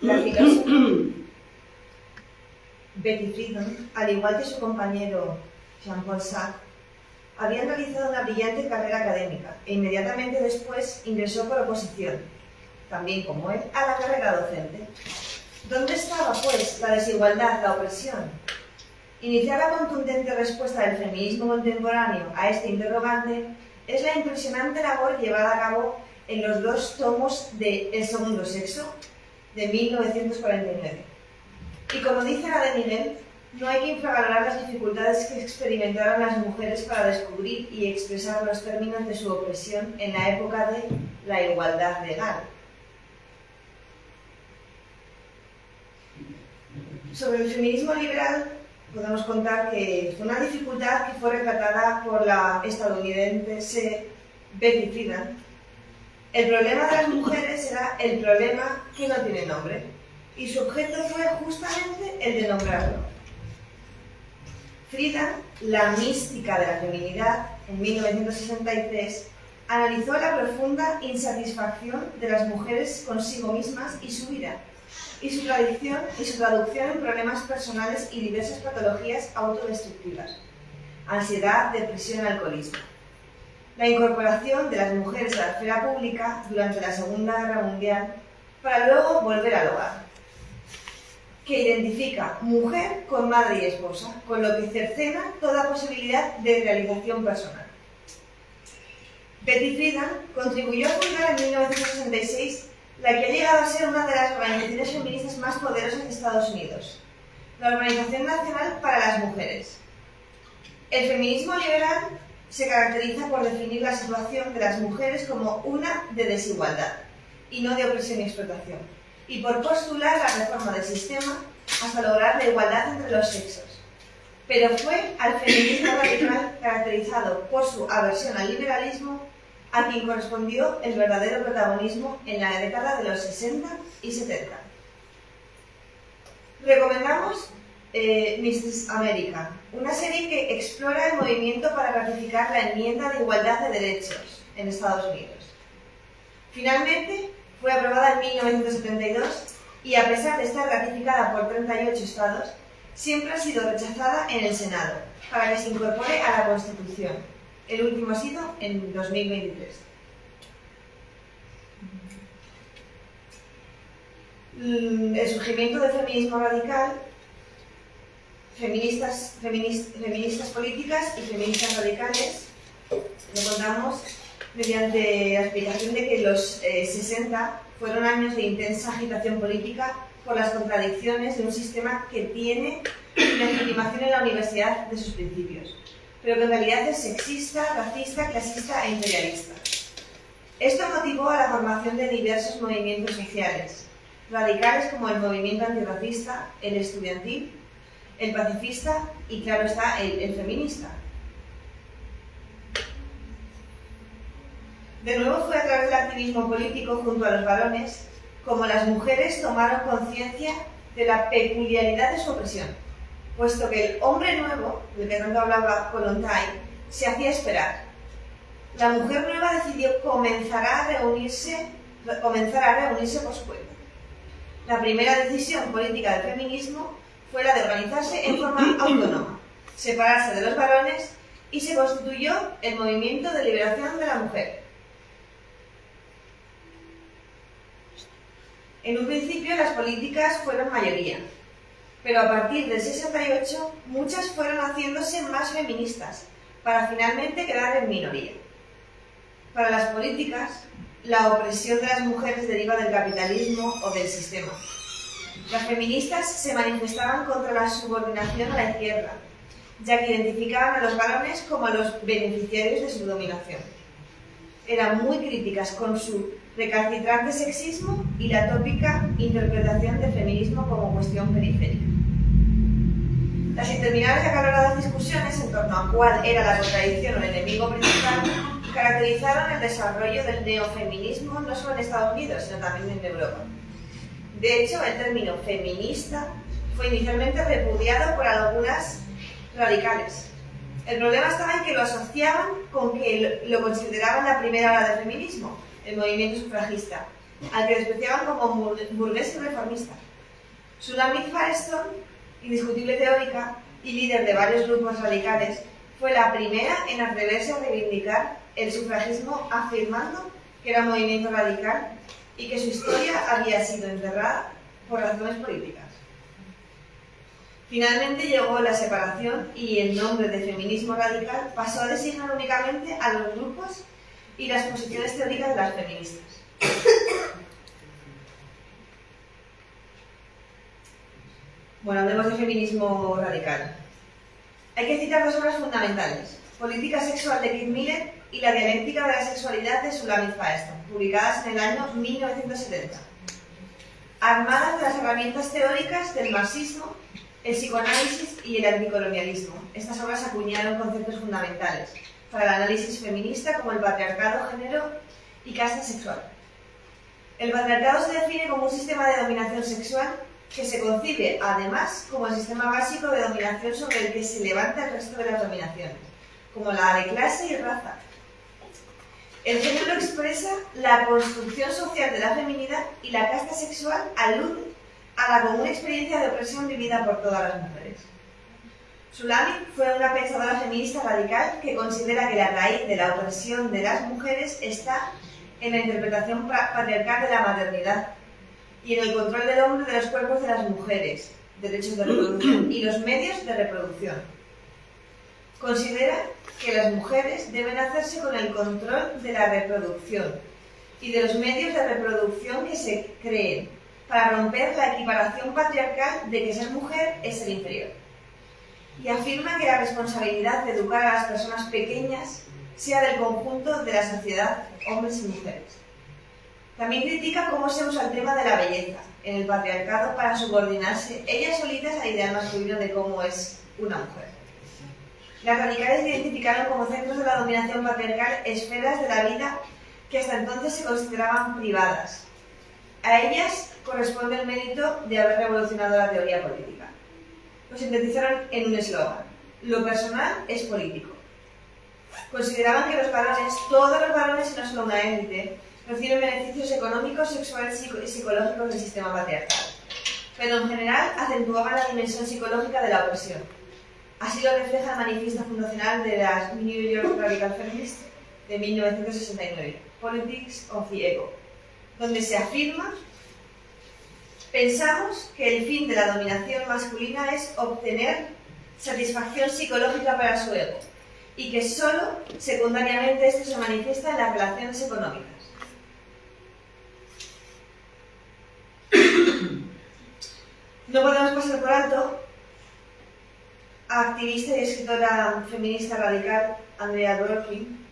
La filósofa Betty Friedan, al igual que su compañero Jean-Paul Sartre, habían realizado una brillante carrera académica e inmediatamente después ingresó por oposición, también como él, a la carrera docente. ¿Dónde estaba, pues, la desigualdad, la opresión? Iniciar la contundente respuesta del feminismo contemporáneo a este interrogante es la impresionante labor llevada a cabo en los 2 tomos de El segundo sexo, de 1949. Y como dice la de Miguel, no hay que infravalorar las dificultades que experimentaron las mujeres para descubrir y expresar los términos de su opresión en la época de la igualdad legal. Sobre el feminismo liberal, podemos contar que fue una dificultad que fue retratada por la estadounidense Betty Friedan. El problema de las mujeres era el problema que no tiene nombre, y su objeto fue justamente el de nombrarlo. Friedan, La mística de la feminidad, en 1963, analizó la profunda insatisfacción de las mujeres consigo mismas y su vida, y su traducción en problemas personales y diversas patologías autodestructivas, ansiedad, depresión, alcoholismo. La incorporación de las mujeres a la esfera pública durante la Segunda Guerra Mundial para luego volver al hogar, que identifica mujer con madre y esposa, con lo que cercena toda posibilidad de realización personal. Betty Friedan contribuyó a fundar en 1966 la que ha llegado a ser una de las organizaciones feministas más poderosas de Estados Unidos, la Organización Nacional para las Mujeres. El feminismo liberal se caracteriza por definir la situación de las mujeres como una de desigualdad y no de opresión y explotación, y por postular la reforma del sistema hasta lograr la igualdad entre los sexos. Pero fue al feminismo radical, caracterizado por su aversión al liberalismo, a quien correspondió el verdadero protagonismo en la década de los 60 y 70. Recomendamos Mrs. America, una serie que explora el movimiento para ratificar la enmienda de igualdad de derechos en Estados Unidos. Finalmente, fue aprobada en 1972 y, a pesar de estar ratificada por 38 estados, siempre ha sido rechazada en el Senado para que se incorpore a la Constitución. El último ha sido en 2023. El surgimiento del feminismo radical, feministas políticas y feministas radicales, lo contamos mediante la explicación de que los 60 fueron años de intensa agitación política por las contradicciones de un sistema que tiene legitimación en la universidad de sus principios, pero que en realidad es sexista, racista, clasista e imperialista. Esto motivó a la formación de diversos movimientos sociales, radicales como el movimiento antirracista, el estudiantil, el pacifista y, claro está, el feminista. De nuevo fue a través del activismo político junto a los varones como las mujeres tomaron conciencia de la peculiaridad de su opresión, puesto que el hombre nuevo, del que tanto hablaba Kollontai, se hacía esperar. La mujer nueva decidió comenzar a reunirse por su cuenta. La primera decisión política del feminismo fue la de organizarse en forma autónoma, separarse de los varones, y se constituyó el Movimiento de Liberación de la Mujer. En un principio las políticas fueron mayoría, pero a partir del 68 muchas fueron haciéndose más feministas, para finalmente quedar en minoría. Para las políticas, la opresión de las mujeres deriva del capitalismo o del sistema. Las feministas se manifestaban contra la subordinación a la izquierda, ya que identificaban a los varones como los beneficiarios de su dominación. Eran muy críticas con su recalcitrante sexismo y la tópica interpretación del feminismo como cuestión periférica. Las interminables y acaloradas discusiones en torno a cuál era la contradicción o el enemigo principal caracterizaron el desarrollo del neofeminismo no solo en Estados Unidos, sino también en Europa. De hecho, el término feminista fue inicialmente repudiado por algunas radicales. El problema estaba en que lo asociaban con que lo consideraban la primera ola del feminismo, el movimiento sufragista, al que despreciaban como burgués y reformista. Shulamit Firestone, indiscutible teórica y líder de varios grupos radicales, fue la primera en atreverse a reivindicar el sufragismo, afirmando que era un movimiento radical y que su historia había sido enterrada por razones políticas. Finalmente llegó la separación y el nombre de feminismo radical pasó a designar únicamente a los grupos y las posiciones teóricas de las feministas. Bueno, hablemos de feminismo radical. Hay que citar dos obras fundamentales: Política sexual de Keith Millett y La dialéctica de la sexualidad de Shulamit Firestone, publicadas en el año 1970. Armadas de las herramientas teóricas del marxismo, el psicoanálisis y el anticolonialismo, estas obras acuñaron conceptos fundamentales para el análisis feminista como el patriarcado, género y casta sexual. El patriarcado se define como un sistema de dominación sexual que se concibe además como el sistema básico de dominación sobre el que se levanta el resto de las dominaciones, como la de clase y raza. El género expresa la construcción social de la feminidad y la casta sexual alude a la común experiencia de opresión vivida por todas las mujeres. Shulamit fue una pensadora feminista radical que considera que la raíz de la opresión de las mujeres está en la interpretación patriarcal de la maternidad y en el control del hombre de los cuerpos de las mujeres, derechos de reproducción y los medios de reproducción. Considera que las mujeres deben hacerse con el control de la reproducción y de los medios de reproducción que se creen para romper la equiparación patriarcal de que ser mujer es ser inferior. Y afirma que la responsabilidad de educar a las personas pequeñas sea del conjunto de la sociedad, hombres y mujeres. También critica cómo se usa el tema de la belleza en el patriarcado para subordinarse ellas solitas al ideal masculino de cómo es una mujer. Las radicales identificaron como centros de la dominación patriarcal esferas de la vida que hasta entonces se consideraban privadas. A ellas corresponde el mérito de haber revolucionado la teoría política. Lo sintetizaron en un eslogan: lo personal es político. Consideraban que los varones, todos los varones y no solo una élite, reciben beneficios económicos, sexuales y psicológicos del sistema patriarcal, pero en general acentuaban la dimensión psicológica de la opresión. Así lo refleja el manifiesto fundacional de las New York Radical Feminists de 1969, Politics of the Ego, donde se afirma: pensamos que el fin de la dominación masculina es obtener satisfacción psicológica para su ego y que solo secundariamente esto se manifiesta en las relaciones económicas. No podemos pasar por alto a activista y escritora feminista radical Andrea Dworkin,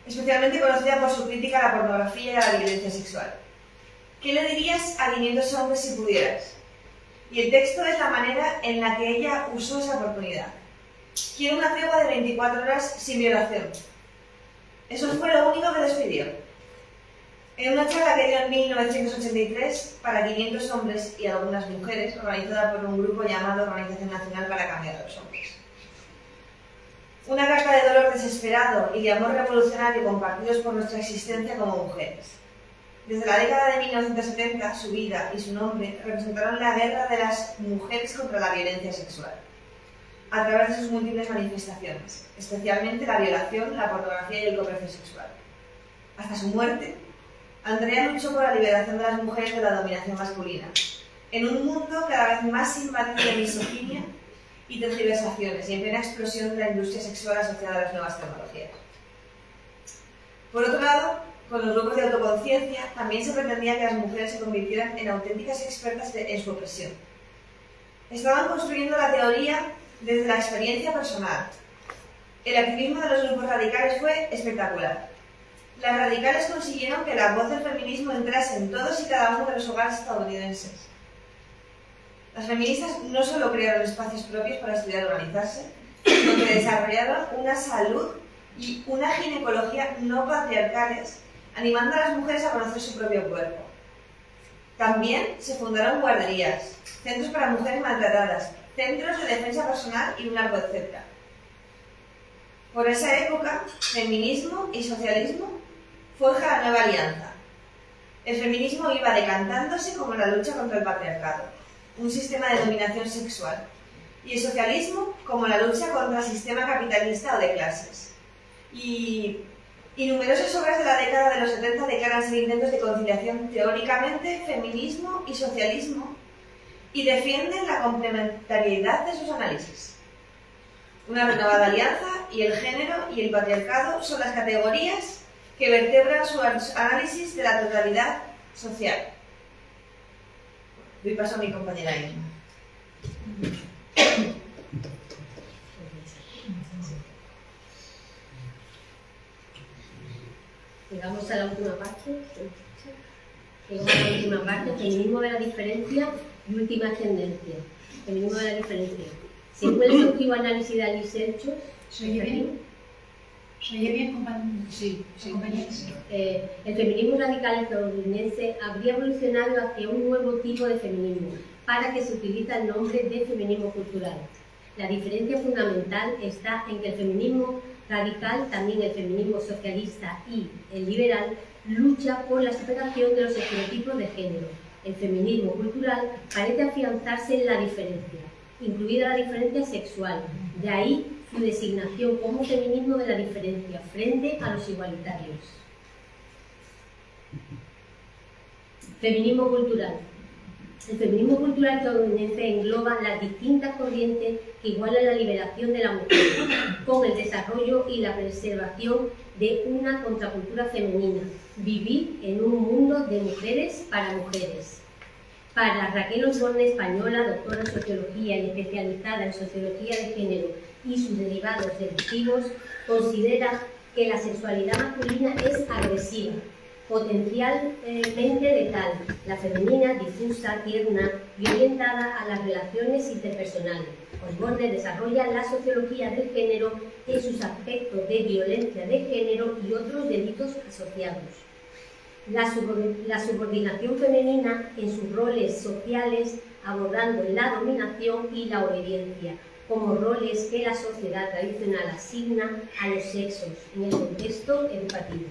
especialmente conocida por su crítica a la pornografía y a la violencia sexual. ¿Qué le dirías a 500 hombres si pudieras? Y el texto es la manera en la que ella usó esa oportunidad. Quiero una tregua de 24 horas sin violación. Eso fue lo único que les pidió. En una charla que dio en 1983 para 500 hombres y algunas mujeres, organizada por un grupo llamado Organización Nacional para Cambiar a los Hombres. Una carta de dolor desesperado y de amor revolucionario compartidos por nuestra existencia como mujeres. Desde la década de 1970, su vida y su nombre representaron la guerra de las mujeres contra la violencia sexual, a través de sus múltiples manifestaciones, especialmente la violación, la pornografía y el comercio sexual. Hasta su muerte, Andrea luchó por la liberación de las mujeres de la dominación masculina, en un mundo cada vez más invadido de misoginia y tergiversaciones y en plena explosión de la industria sexual asociada a las nuevas tecnologías. Por otro lado, con los grupos de autoconciencia también se pretendía que las mujeres se convirtieran en auténticas expertas en su opresión. Estaban construyendo la teoría desde la experiencia personal. El activismo de los grupos radicales fue espectacular. Las radicales consiguieron que la voz del feminismo entrase en todos y cada uno de los hogares estadounidenses. Las feministas no solo crearon espacios propios para estudiar y organizarse, sino que desarrollaron una salud y una ginecología no patriarcales, animando a las mujeres a conocer su propio cuerpo. También se fundaron guarderías, centros para mujeres maltratadas, centros de defensa personal y un largo etcétera. Por esa época, feminismo y socialismo forja la nueva alianza. El feminismo iba decantándose como la lucha contra el patriarcado, un sistema de dominación sexual, y el socialismo como la lucha contra el sistema capitalista o de clases. Y numerosas obras de la década de los 70 declaran ser intentos de conciliación teóricamente, feminismo y socialismo, y defienden la complementariedad de sus análisis. Una renovada alianza y el género y el patriarcado son las categorías que vertebran su análisis de la totalidad social. Doy paso a mi compañera Inma. Llegamos a la última parte. Feminismo de la diferencia y última tendencia. Feminismo de la diferencia. Según el exhaustivo análisis de Alice Elchos, ¿Oye bien, compañero? Sí, compañeros. El feminismo radical estadounidense habría evolucionado hacia un nuevo tipo de feminismo, para que se utiliza el nombre de feminismo cultural. La diferencia fundamental está en que el feminismo radical, también el feminismo socialista y el liberal, lucha por la superación de los estereotipos de género. El feminismo cultural parece afianzarse en la diferencia, incluida la diferencia sexual, de ahí su designación como feminismo de la diferencia frente a los igualitarios. Feminismo cultural. El feminismo cultural estadounidense engloba las distintas corrientes que igualan la liberación de la mujer con el desarrollo y la preservación de una contracultura femenina, vivir en un mundo de mujeres para mujeres. Para Raquel Osborne, española, doctora en sociología y especializada en sociología de género y sus derivados delictivos, considera que la sexualidad masculina es agresiva, potencialmente letal, la femenina, difusa, tierna y orientada a las relaciones interpersonales. Osborne desarrolla la sociología del género en sus aspectos de violencia de género y otros delitos asociados. La subordinación femenina en sus roles sociales, abordando la dominación y la obediencia, como roles que la sociedad tradicional asigna a los sexos en el contexto educativo.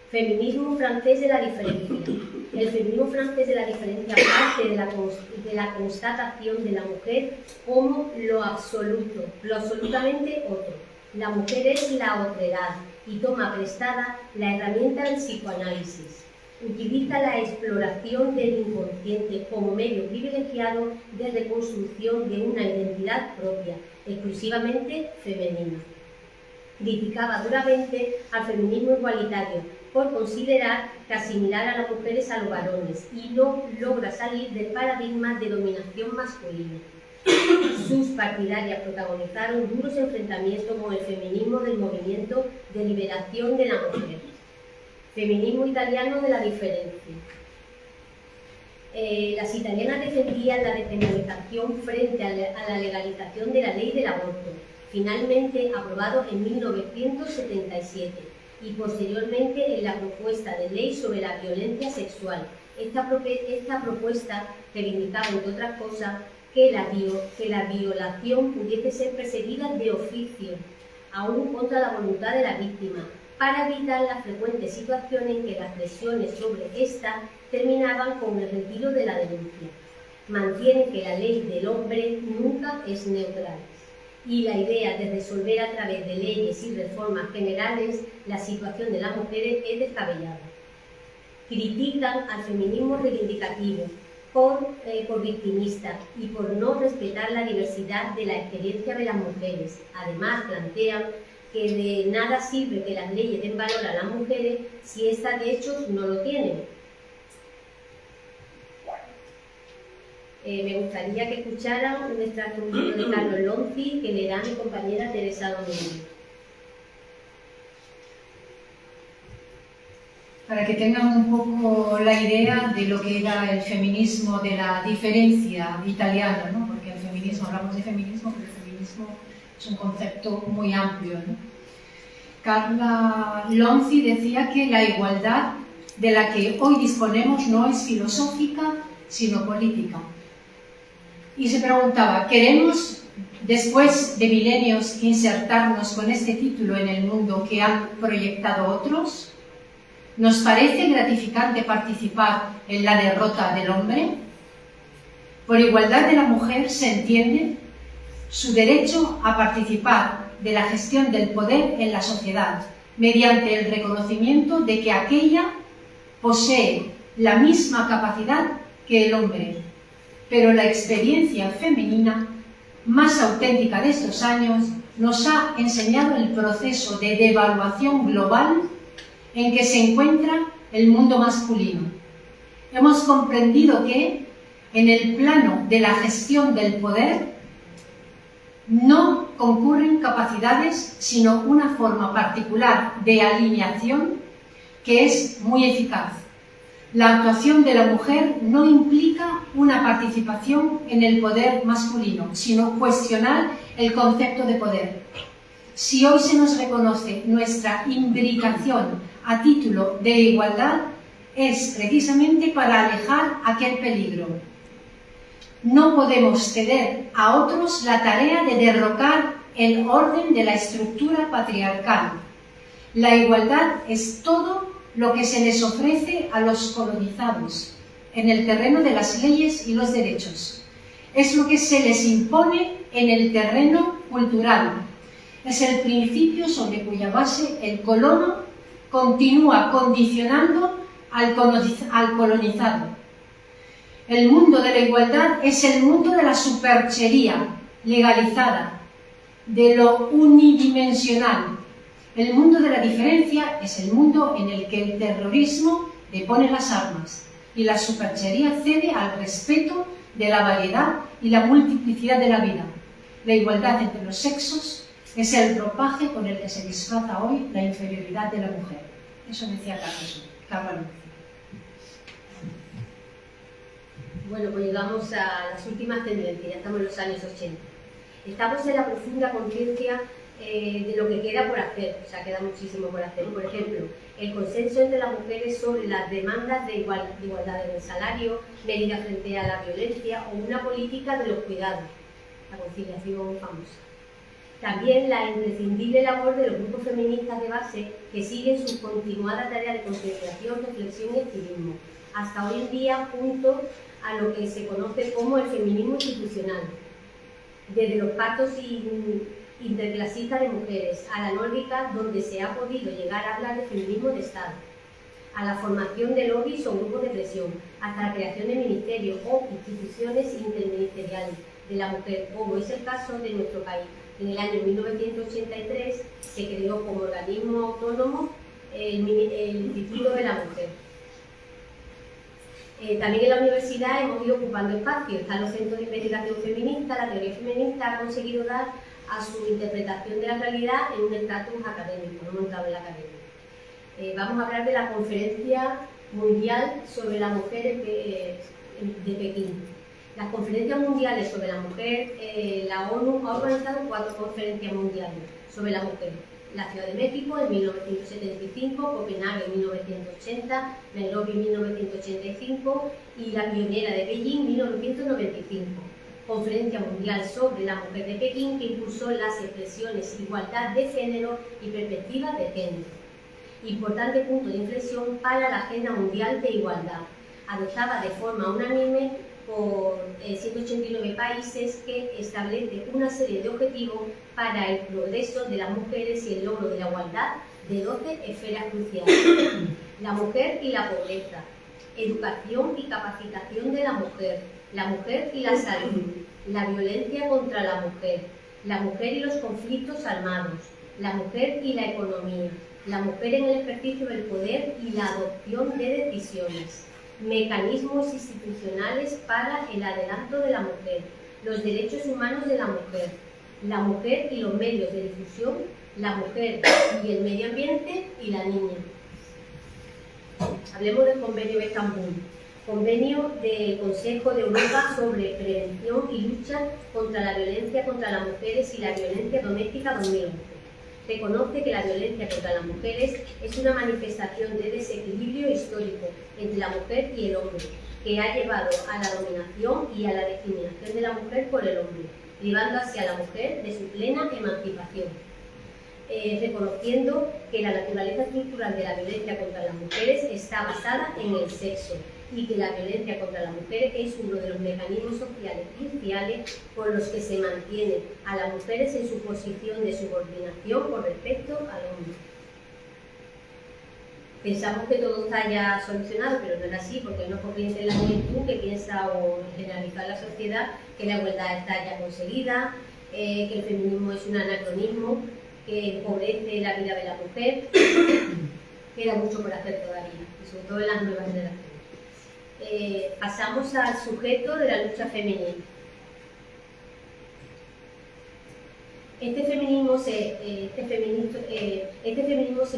Feminismo francés de la diferencia. El feminismo francés de la diferencia parte de la constatación de la mujer como lo absoluto, lo absolutamente otro. La mujer es la otredad y toma prestada la herramienta del psicoanálisis. Utiliza la exploración del inconsciente como medio privilegiado de reconstrucción de una identidad propia, exclusivamente femenina. Criticaba duramente al feminismo igualitario por considerar que asimilar a las mujeres a los varones y no logra salir del paradigma de dominación masculina. Sus partidarias protagonizaron duros enfrentamientos con el feminismo del movimiento de liberación de la mujer. Feminismo italiano de la diferencia. Las italianas defendían la despenalización frente a la legalización de la ley del aborto, finalmente aprobado en 1977, y posteriormente en la propuesta de ley sobre la violencia sexual. Esta propuesta reivindicaba, entre otras cosas, que la violación pudiese ser perseguida de oficio, aún contra la voluntad de la víctima, para evitar las frecuentes situaciones en que las presiones sobre esta terminaban con el retiro de la denuncia. Mantiene que la ley del hombre nunca es neutral, y la idea de resolver a través de leyes y reformas generales la situación de las mujeres es descabellada. Critican al feminismo reivindicativo por victimista y por no respetar la diversidad de la experiencia de las mujeres. Además, plantean que de nada sirve que las leyes den valor a las mujeres si éstas de hecho no lo tienen. Me gustaría que escucharan un extracto de Carlos Lonzi que leerá mi compañera Teresa Domingo. Para que tengan un poco la idea de lo que era el feminismo de la diferencia italiano, ¿no? Porque el feminismo, hablamos de feminismo, pero el feminismo es un concepto muy amplio, ¿no? Carla Lonzi decía que la igualdad de la que hoy disponemos no es filosófica, sino política. Y se preguntaba, ¿queremos, después de milenios, insertarnos con este título en el mundo que han proyectado otros? ¿Nos parece gratificante participar en la derrota del hombre? Por igualdad de la mujer se entiende su derecho a participar de la gestión del poder en la sociedad, mediante el reconocimiento de que aquella posee la misma capacidad que el hombre. Pero la experiencia femenina más auténtica de estos años nos ha enseñado el proceso de devaluación global en que se encuentra el mundo masculino. Hemos comprendido que, en el plano de la gestión del poder, no concurren capacidades, sino una forma particular de alineación que es muy eficaz. La actuación de la mujer no implica una participación en el poder masculino, sino cuestionar el concepto de poder. Si hoy se nos reconoce nuestra imbricación a título de igualdad, es precisamente para alejar aquel peligro. No podemos ceder a otros la tarea de derrocar el orden de la estructura patriarcal. La igualdad es todo lo que se les ofrece a los colonizados en el terreno de las leyes y los derechos. Es lo que se les impone en el terreno cultural. Es el principio sobre cuya base el colono continúa condicionando al colonizado. El mundo de la igualdad es el mundo de la superchería legalizada, de lo unidimensional. El mundo de la diferencia es el mundo en el que el terrorismo depone las armas y la superchería cede al respeto de la variedad y la multiplicidad de la vida. La igualdad entre los sexos es el ropaje con el que se disfraza hoy la inferioridad de la mujer. Eso decía Carlos. Bueno, pues llegamos a las últimas tendencias, ya estamos en los años 80. Estamos en la profunda conciencia de lo que queda por hacer, o sea, queda muchísimo por hacer. Por ejemplo, el consenso entre las mujeres sobre las demandas de igualdad en el salario, medidas frente a la violencia o una política de los cuidados, la conciliación famosa. También la imprescindible labor de los grupos feministas de base que siguen su continuada tarea de concienciación, reflexión y activismo, hasta hoy en día junto a lo que se conoce como el feminismo institucional, desde los pactos interclasistas de mujeres a la nórdica, donde se ha podido llegar a hablar de feminismo de Estado, a la formación de lobbies o grupos de presión, hasta la creación de ministerios o instituciones interministeriales de la mujer, como es el caso de nuestro país. En el año 1983 se creó como organismo autónomo el Instituto de la Mujer. También en la universidad hemos ido ocupando espacios. Están los centros de investigación feminista. La teoría feminista ha conseguido dar a su interpretación de la realidad en un estatus académico, no montado en la academia. Vamos a hablar de la Conferencia Mundial sobre la Mujer de Pekín. Las conferencias mundiales sobre la mujer, la ONU ha organizado 4 conferencias mundiales sobre la mujer. La Ciudad de México en 1975, Copenhague en 1980, Nairobi en 1985 y la pionera de Beijing en 1995. Conferencia Mundial sobre la Mujer de Pekín que impulsó las expresiones igualdad de género y perspectivas de género. Importante punto de inflexión para la Agenda Mundial de Igualdad, adoptada de forma unánime por 189 países, que establece una serie de objetivos para el progreso de las mujeres y el logro de la igualdad de 12 esferas cruciales. La mujer y la pobreza, educación y capacitación de la mujer y la salud, la violencia contra la mujer y los conflictos armados, la mujer y la economía, la mujer en el ejercicio del poder y la adopción de decisiones, mecanismos institucionales para el adelanto de la mujer, los derechos humanos de la mujer y los medios de difusión, la mujer y el medio ambiente y la niña. Hablemos del Convenio de Estambul, Convenio del Consejo de Europa sobre prevención y lucha contra la violencia contra las mujeres y la violencia doméstica 2011. Reconoce que la violencia contra las mujeres es una manifestación de desequilibrio histórico entre la mujer y el hombre, que ha llevado a la dominación y a la discriminación de la mujer por el hombre, privando así a la mujer de su plena emancipación. Reconociendo que la naturaleza estructural de la violencia contra las mujeres está basada en el sexo y que la violencia contra las mujeres es uno de los mecanismos sociales principales por los que se mantiene a las mujeres en su posición de subordinación con respecto al hombre. Pensamos que todo está ya solucionado, pero no es así, porque hay una corriente en la juventud que piensa, o en generalizar la sociedad, que la igualdad está ya conseguida, que el feminismo es un anacronismo, que empobrece la vida de la mujer. Queda mucho por hacer todavía, y sobre todo en las nuevas generaciones. Pasamos al sujeto de la lucha femenina. Este feminismo se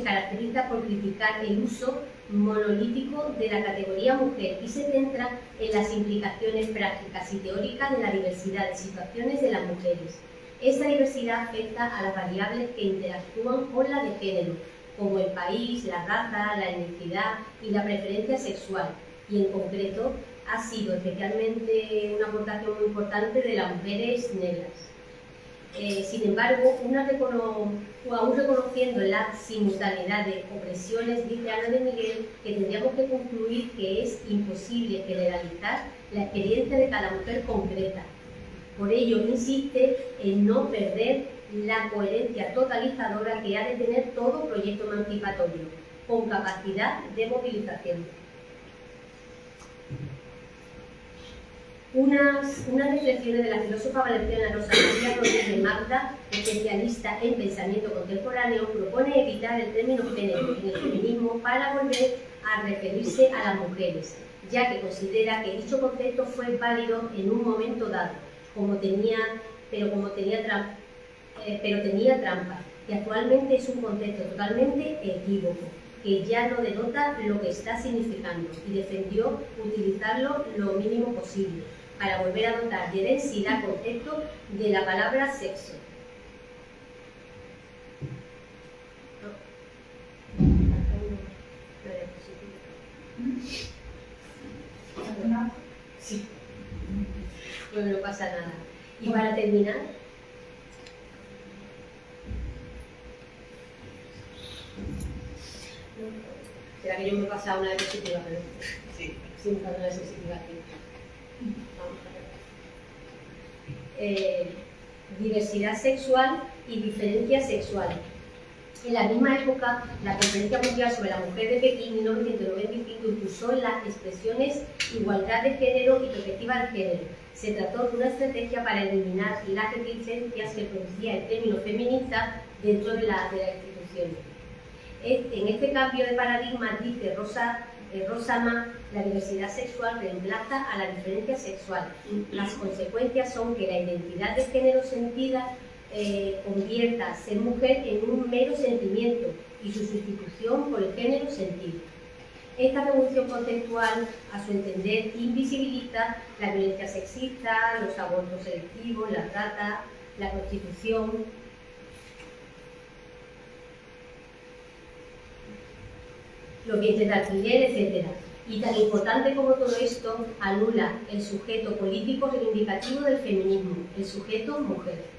caracteriza por criticar el uso monolítico de la categoría mujer y se centra en las implicaciones prácticas y teóricas de la diversidad de situaciones de las mujeres. Esta diversidad afecta a las variables que interactúan con la de género, como el país, la raza, la etnicidad y la preferencia sexual, y en concreto ha sido especialmente una aportación muy importante de las mujeres negras. Sin embargo, aún reconociendo la simultaneidad de opresiones, dice Ana de Miguel que tendríamos que concluir que es imposible generalizar la experiencia de cada mujer concreta. Por ello, insiste en no perder la coherencia totalizadora que ha de tener todo proyecto emancipatorio, con capacidad de movilización. Unas reflexiones de la filósofa valenciana Rosa María Rodríguez de Magda, especialista en pensamiento contemporáneo, propone evitar el término género en el feminismo para volver a referirse a las mujeres, ya que considera que dicho concepto fue válido en un momento dado, pero tenía trampa, y actualmente es un concepto totalmente equívoco, que ya no denota lo que está significando, y defendió utilizarlo lo mínimo posible, para volver a dotar de densidad concepto de la palabra sexo. Sí. Pues no pasa nada. Y para terminar, será que yo me he pasado una diapositiva, pero sí, me he pasado una diapositiva aquí. Vamos a ver. Diversidad sexual y diferencia sexual. En la misma época, la Conferencia Mundial sobre la Mujer de Pekín, 1995, impulsó las expresiones igualdad de género y perspectiva de género. Se trató de una estrategia para eliminar las reticencias que producía el término feminista dentro de la institución. En este cambio de paradigma, dice Rosama, la diversidad sexual reemplaza a la diferencia sexual. Las consecuencias son que la identidad de género sentida convierta a ser mujer en un mero sentimiento y su sustitución por el género sentido. Esta revolución conceptual, a su entender, invisibiliza la violencia sexista, los abortos selectivos, la trata, la prostitución, los vientres de alquiler, etc. Y tan importante como todo esto, anula el sujeto político reivindicativo del feminismo, el sujeto mujer.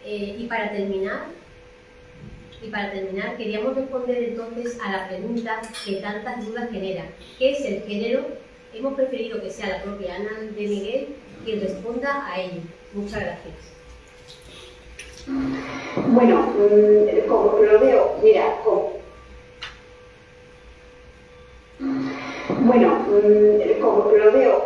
Y para terminar, queríamos responder entonces a la pregunta que tantas dudas genera. ¿Qué es el género? Hemos preferido que sea la propia Ana de Miguel quien responda a ello. Muchas gracias. Bueno, como lo veo,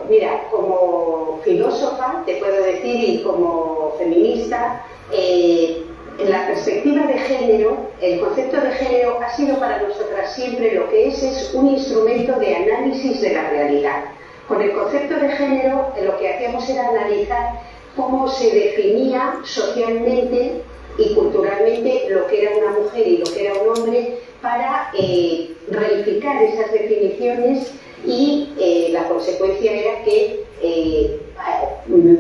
mira, como filósofa, te puedo decir, y como feminista, en la perspectiva de género, el concepto de género ha sido para nosotras siempre lo que es un instrumento de análisis de la realidad. Con el concepto de género, lo que hacíamos era analizar cómo se definía socialmente y culturalmente lo que era una mujer y lo que era un hombre, para reificar esas definiciones, y la consecuencia era que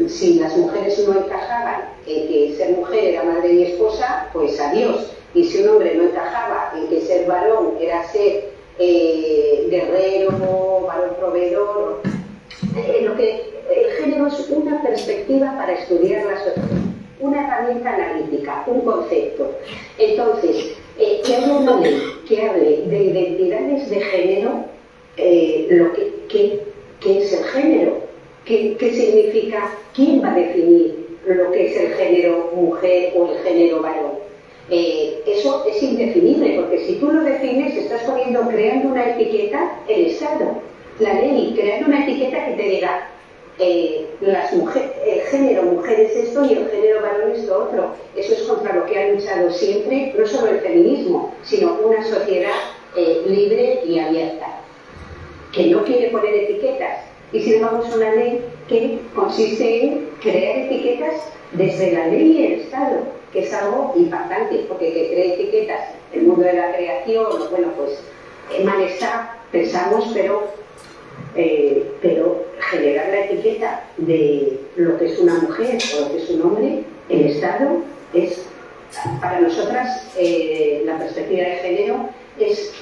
si las mujeres no encajaban en que ser mujer era madre y esposa, pues adiós. Y si un hombre no encajaba en que ser varón era ser guerrero, varón proveedor, el género es una perspectiva para estudiar la sociedad, una herramienta analítica, un concepto. Entonces, que haya una ley que hable de identidades de género, ¿qué es el género? ¿Qué significa? ¿Quién va a definir lo que es el género mujer o el género varón? Eso es indefinible, porque si tú lo defines, estás creando una etiqueta, el Estado, la ley, creando una etiqueta que te diga el género mujer es esto y el género varón es lo otro. Eso es contra lo que ha luchado siempre, no solo el feminismo, sino una sociedad libre y abierta, que no quiere poner etiquetas. Y sin embargo es una ley que consiste en crear etiquetas desde la ley y el Estado, que es algo impactante, porque que crea etiquetas, el mundo de la creación, bueno, pues manejar, pensamos, pero generar la etiqueta de lo que es una mujer o lo que es un hombre el Estado es, para nosotras, la perspectiva de género es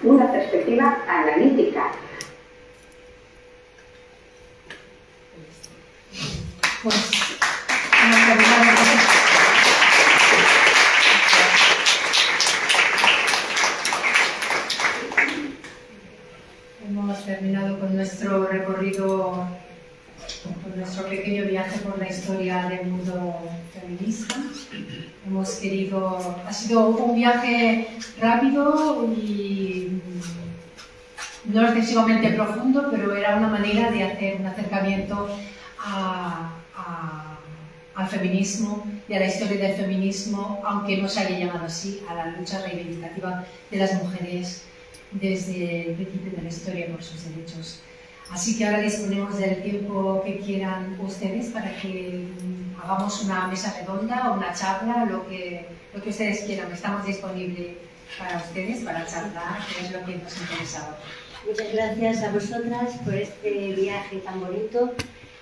una perspectiva analítica. Pues hemos terminado. Hemos terminado con nuestro recorrido, con nuestro pequeño viaje por la historia del mundo feminista. Hemos querido, ha sido un viaje rápido y no excesivamente profundo, pero era una manera de hacer un acercamiento al feminismo y a la historia del feminismo, aunque no se haya llamado así, a la lucha reivindicativa de las mujeres desde el principio de la historia por sus derechos. Así que ahora disponemos del tiempo que quieran ustedes para que hagamos una mesa redonda o una charla, lo que ustedes quieran. Estamos disponibles para ustedes, para charlar, que es lo que nos interesa ahora. Muchas gracias a vosotras por este viaje tan bonito,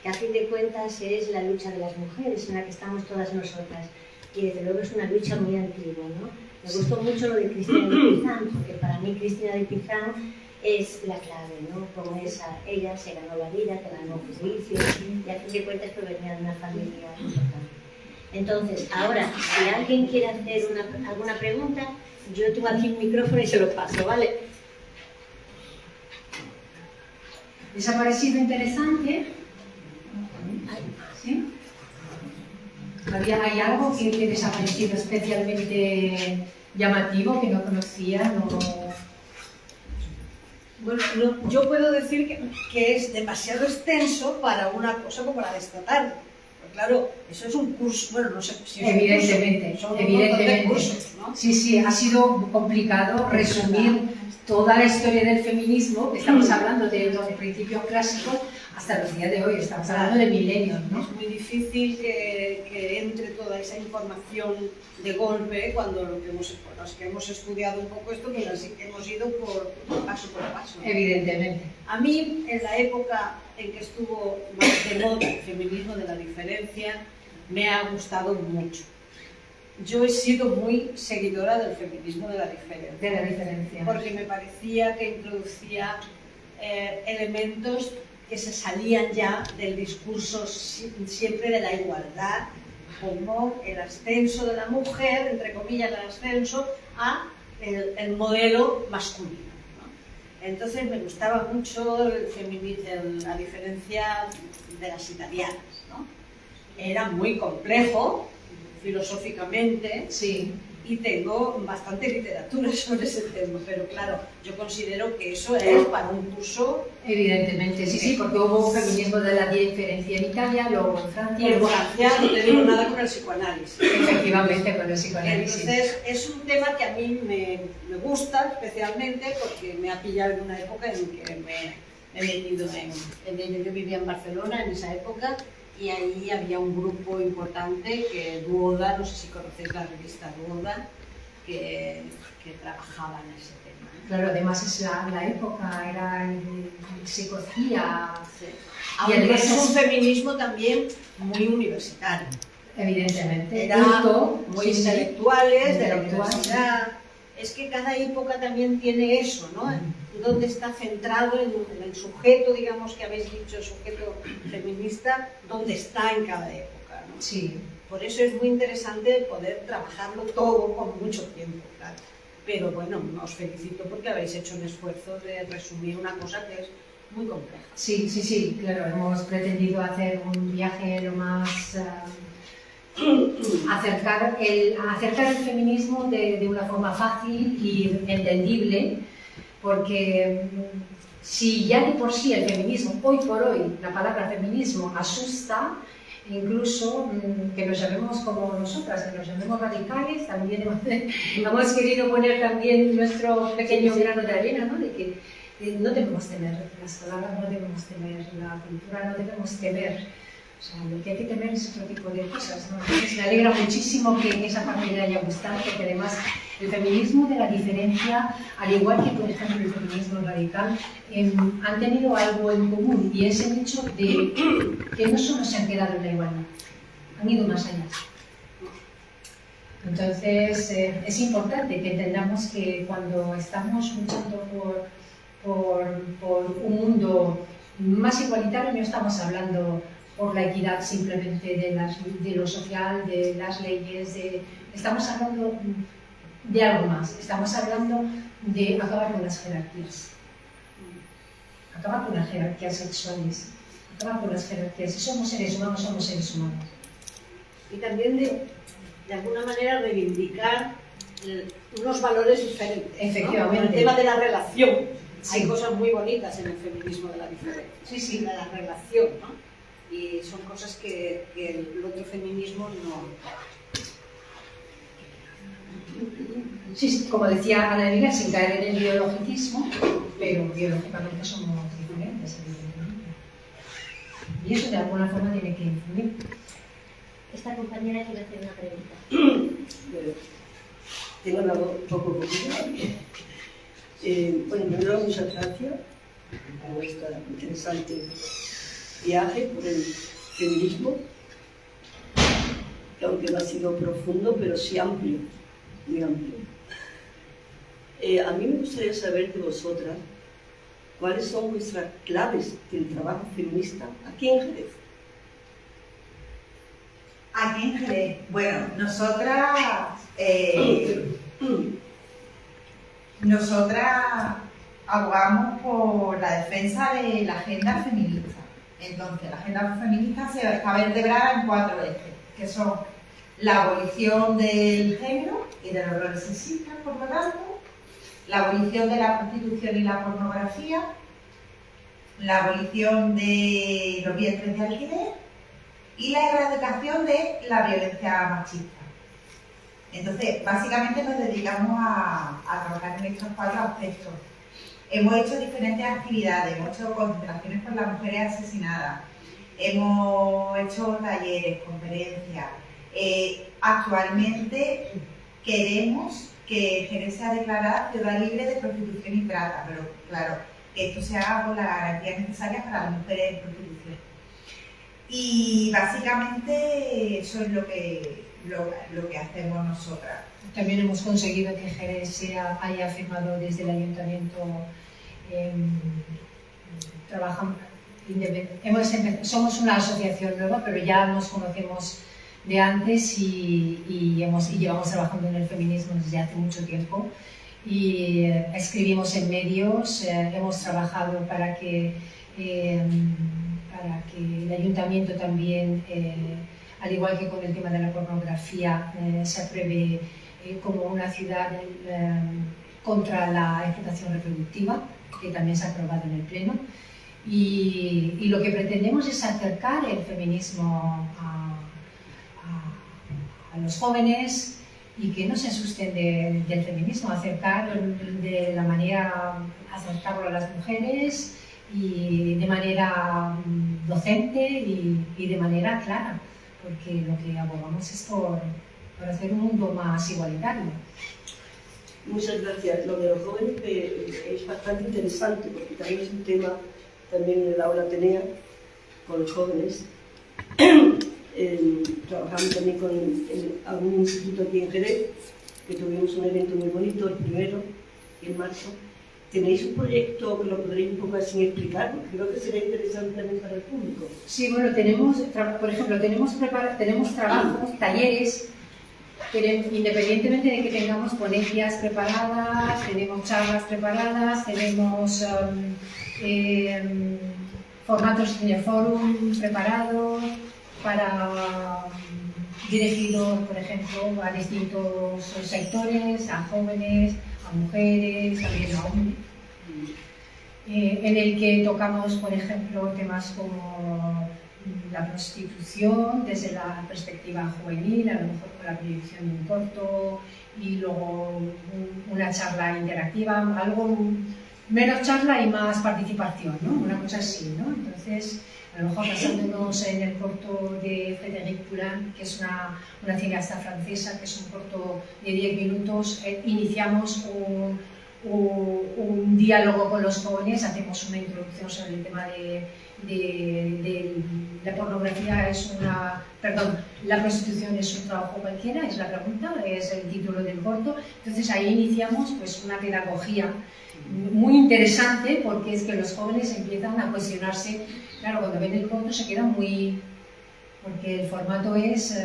que a fin de cuentas es la lucha de las mujeres en la que estamos todas nosotras. Y desde luego es una lucha muy antigua, ¿no? Me gustó mucho lo de Cristina de Pizán, porque para mí Cristina de Pizán es la clave, ¿no? Como ella se ganó la vida, que ganó juicios, y a fin de cuentas provenía de una familia importante. Entonces, ahora, si alguien quiere hacer alguna pregunta, yo tengo aquí un micrófono y se lo paso, ¿vale? ¿Les ha parecido interesante? ¿Sí? ¿Hay algo que les ha parecido especialmente llamativo, que no conocían? Bueno, yo puedo decir que es demasiado extenso para una cosa como la de esta tarde. Pues claro, eso es un curso, bueno, no sé si es evidentemente, un curso, son evidentemente. un montón de cursos, ¿no? Sí, ha sido complicado resumir toda la historia del feminismo, que estamos hablando de los principios clásicos hasta los días de hoy, estamos hablando de milenios, ¿no? Es muy difícil que entre toda esa información de golpe cuando los que hemos estudiado un poco esto, pues así que hemos ido por paso por paso. Evidentemente. A mí, en la época en que estuvo más de moda el feminismo de la diferencia, me ha gustado mucho. Yo he sido muy seguidora del feminismo de la diferencia. Porque me parecía que introducía elementos que se salían ya del discurso siempre de la igualdad, como el ascenso de la mujer, entre comillas el ascenso, a el modelo masculino, ¿no? Entonces me gustaba mucho la diferencia de las italianas, ¿no? Era muy complejo filosóficamente, sí, y tengo bastante literatura sobre ese tema, pero claro, yo considero que eso es para un curso. Evidentemente, sí, porque hubo un feminismo de la diferencia en Italia, luego en Francia. Y en Francia no te digo nada con el psicoanálisis. Efectivamente, con el psicoanálisis. Entonces, es un tema que a mí me gusta especialmente porque me ha pillado en una época en que me he venido yo vivía en Barcelona en esa época. Y ahí había un grupo importante, que Duoda, no sé si conocéis la revista Duoda, que trabajaba en ese tema. Claro, además es la época, se cocía. Sí. Aunque es un feminismo también muy universitario. Evidentemente. Era muy intelectuales, de la universidad. Es que cada época también tiene eso, ¿no? Donde está centrado en el sujeto, digamos, que habéis dicho, el sujeto feminista, donde está en cada época, ¿no? Sí. Por eso es muy interesante poder trabajarlo todo con mucho tiempo, claro. Pero bueno, os felicito porque habéis hecho un esfuerzo de resumir una cosa que es muy compleja. Sí, claro, hemos pretendido hacer un viaje lo más... acercar el feminismo de una forma fácil y entendible, porque si ya de por sí el feminismo, hoy por hoy, la palabra feminismo asusta, incluso que nos llamemos como nosotras, que nos llamemos radicales, también hemos querido poner también nuestro pequeño grano de arena, ¿no? De que no debemos temer las palabras, no debemos temer la cultura, no debemos temer. O sea, lo que hay que temer es otro tipo de cosas, ¿no? Entonces me alegra muchísimo que esa parte le haya gustado, porque además el feminismo de la diferencia, al igual que por ejemplo el feminismo radical, han tenido algo en común, y es el hecho de que no solo se han quedado en la igualdad, han ido más allá. Entonces, es importante que entendamos que cuando estamos luchando por un mundo más igualitario, no estamos hablando por la equidad simplemente de lo social, de las leyes, estamos hablando de algo más, estamos hablando de acabar con las jerarquías, acabar con las jerarquías sexuales, acabar con las jerarquías. Si somos seres humanos, somos seres humanos. Y también de alguna manera reivindicar unos valores diferentes. Efectivamente. ¿no? El tema de la relación. Sí. Hay cosas muy bonitas en el feminismo de la diferencia. Sí, sí. La relación, ¿no? Y son cosas que el otro feminismo no. Sí, como decía Ana Emilia, sin caer en el biologicismo, pero biológicamente somos diferentes, evidentemente. Y eso de alguna forma tiene que influir. Esta compañera quiere hacer una pregunta. Tengo una voz un poco complicada. Bueno, primero muchas gracias por este interesante viaje por el feminismo, que aunque no ha sido profundo, pero sí amplio, muy amplio. A mí me gustaría saber de vosotras cuáles son vuestras claves del trabajo feminista aquí en Jerez. Aquí en Jerez, bueno, nosotras abogamos por la defensa de la agenda feminista. Entonces, la agenda feminista está vertebrada en 4 ejes, que son la abolición del género y de los roles sexistas, por lo tanto, la abolición de la prostitución y la pornografía, la abolición de los vientres de alquiler y la erradicación de la violencia machista. Entonces, básicamente nos dedicamos a trabajar en estos 4 aspectos. Hemos hecho diferentes actividades, hemos hecho concentraciones por las mujeres asesinadas, hemos hecho talleres, conferencias. Actualmente queremos que Jerez sea declarada ciudad libre de prostitución y trata, pero claro, que esto se haga con las garantías necesarias para las mujeres en prostitución. Y básicamente eso es lo que hacemos nosotras. También hemos conseguido que Jerez haya firmado desde el ayuntamiento, somos una asociación nueva, pero ya nos conocemos de antes y llevamos trabajando en el feminismo desde hace mucho tiempo. Y escribimos en medios, hemos trabajado para que el ayuntamiento también, al igual que con el tema de la pornografía, se apruebe como una ciudad contra la explotación reproductiva, que también se ha aprobado en el Pleno. Y lo que pretendemos es acercar el feminismo a los jóvenes y que no se asusten del feminismo, acercarlo a las mujeres y de manera docente y de manera clara, porque lo que abogamos es por hacer un mundo más igualitario. Muchas gracias. Lo de los jóvenes es bastante interesante porque también es un tema también en el aula Atenea con los jóvenes. Trabajamos también con algún instituto aquí en Jerez, que tuvimos un evento muy bonito, el primero, en marzo. ¿Tenéis un proyecto que lo podréis un poco así explicar? Porque creo que sería interesante también para el público. Sí, bueno, por ejemplo, tenemos trabajos, talleres, independientemente de que tengamos ponencias preparadas, tenemos charlas preparadas, tenemos formatos de forum preparados dirigidos, por ejemplo, a distintos sectores, a jóvenes, a mujeres, también a hombres, en el que tocamos, por ejemplo, temas como la prostitución desde la perspectiva juvenil, a lo mejor con la proyección de un corto, y luego una charla interactiva, algo menos charla y más participación, ¿no? Una cosa así, ¿no? Entonces, a lo mejor basándonos en el corto de Frédéric Poulenc, que es una cineasta francesa, que es un corto de 10 minutos, iniciamos un diálogo con los jóvenes, hacemos una introducción sobre el tema de la pornografía la prostitución es un trabajo cualquiera, es la pregunta, es el título del corto. Entonces ahí iniciamos pues una pedagogía muy interesante, porque es que los jóvenes empiezan a cuestionarse, claro, cuando ven el corto se quedan muy... porque el formato es,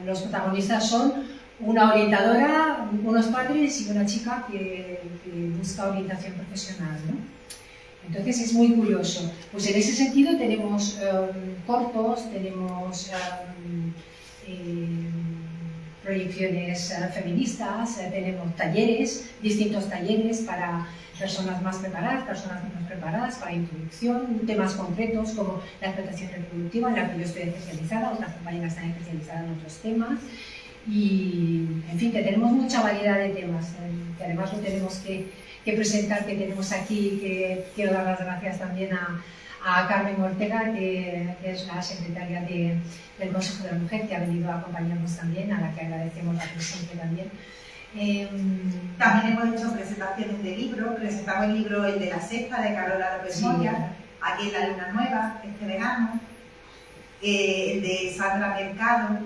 los protagonistas son una orientadora, unos padres y una chica que busca orientación profesional, ¿no? Entonces es muy curioso. Pues en ese sentido tenemos cortos, tenemos proyecciones feministas, tenemos talleres, distintos talleres para personas más preparadas, personas menos preparadas, para introducción, temas concretos como la explotación reproductiva, en la que yo estoy especializada, otras compañeras están especializadas en otros temas. Y, en fin, que tenemos mucha variedad de temas, que además lo tenemos que presentar, que tenemos aquí, que quiero dar las gracias también a Carmen Ortega, que es la secretaria del Consejo de la Mujer, que ha venido a acompañarnos también, a la que agradecemos la presencia también. También hemos hecho presentaciones de libros, presentamos el libro El de la Sexta, de Carola López Moya, aquí en La Luna Nueva, este verano, el de Sandra Mercado,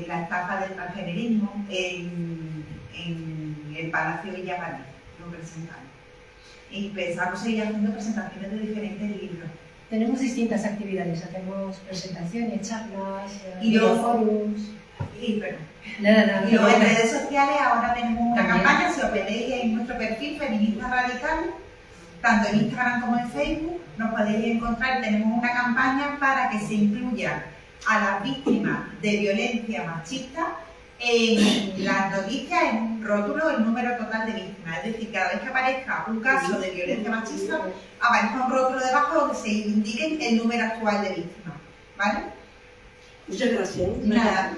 La estafa del transgenerismo, en el Palacio Villamarín, lo presentamos. Y pensamos seguir haciendo presentaciones de diferentes libros. Tenemos distintas actividades, hacemos presentaciones, charlas, y foros. Y luego en redes sociales ahora tenemos una campaña, si os veréis en nuestro perfil Feministas Radicales, tanto en Instagram como en Facebook, nos podéis encontrar. Tenemos una campaña para que se incluya a las víctimas de violencia machista en las noticias, en un rótulo, el número total de víctimas. Es decir, cada vez que aparezca un caso de violencia machista, aparezca un rótulo debajo donde se indique el número actual de víctimas. ¿Vale? Muchas gracias. Nada.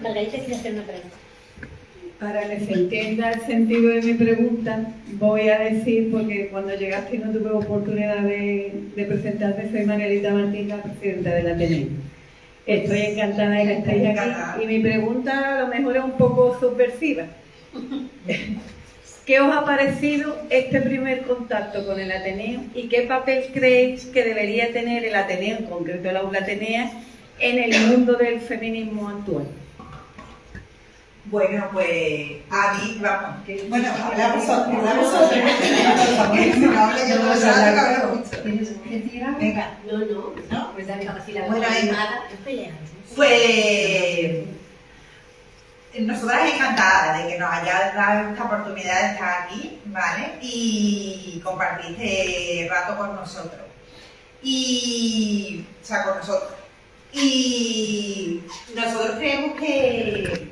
Margarita quiere hacer una pregunta. Para que se entienda el sentido de mi pregunta, voy a decir, porque cuando llegaste no tuve oportunidad de presentarte, soy Margarita Martín, la presidenta del Ateneo. Estoy encantada de que estéis aquí y mi pregunta a lo mejor es un poco subversiva. ¿Qué os ha parecido este primer contacto con el Ateneo y qué papel creéis que debería tener el Ateneo, en concreto el Aula Atenea, en el mundo del feminismo actual? Bueno, pues a mí, vamos, bueno, habla vosotros. Venga. No, pues dale capacidad. Bueno, pues nosotras encantadas de que nos haya dado esta oportunidad de estar aquí, ¿vale? Y compartir este rato con nosotros. Con nosotros. Y nosotros creemos que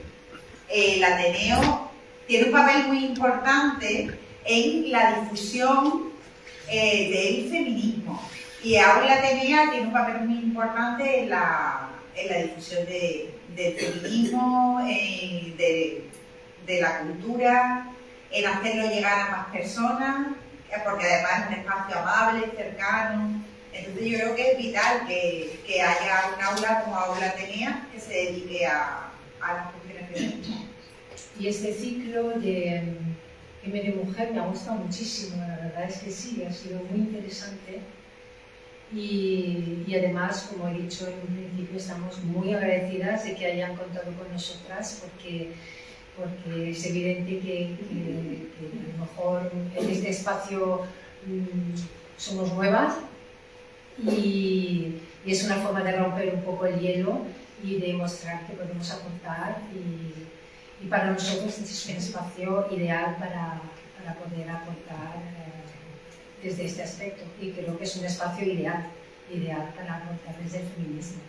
el Ateneo tiene un papel muy importante en la difusión del feminismo. Y Aula Atenea tiene un papel muy importante en la difusión del feminismo, de la cultura, en hacerlo llegar a más personas, porque además es un espacio amable, cercano. Entonces yo creo que es vital que haya un aula como Aula Atenea que se dedique a las cuestiones feministas. Y este ciclo de M de Mujer me ha gustado muchísimo, la verdad es que sí, ha sido muy interesante. Y además, como he dicho en un principio, estamos muy agradecidas de que hayan contado con nosotras, porque es evidente que a lo mejor en este espacio somos nuevas y es una forma de romper un poco el hielo y de mostrar que podemos aportar, y para nosotros es un espacio ideal para poder aportar desde este aspecto, y creo que es un espacio ideal para aportar desde el feminismo,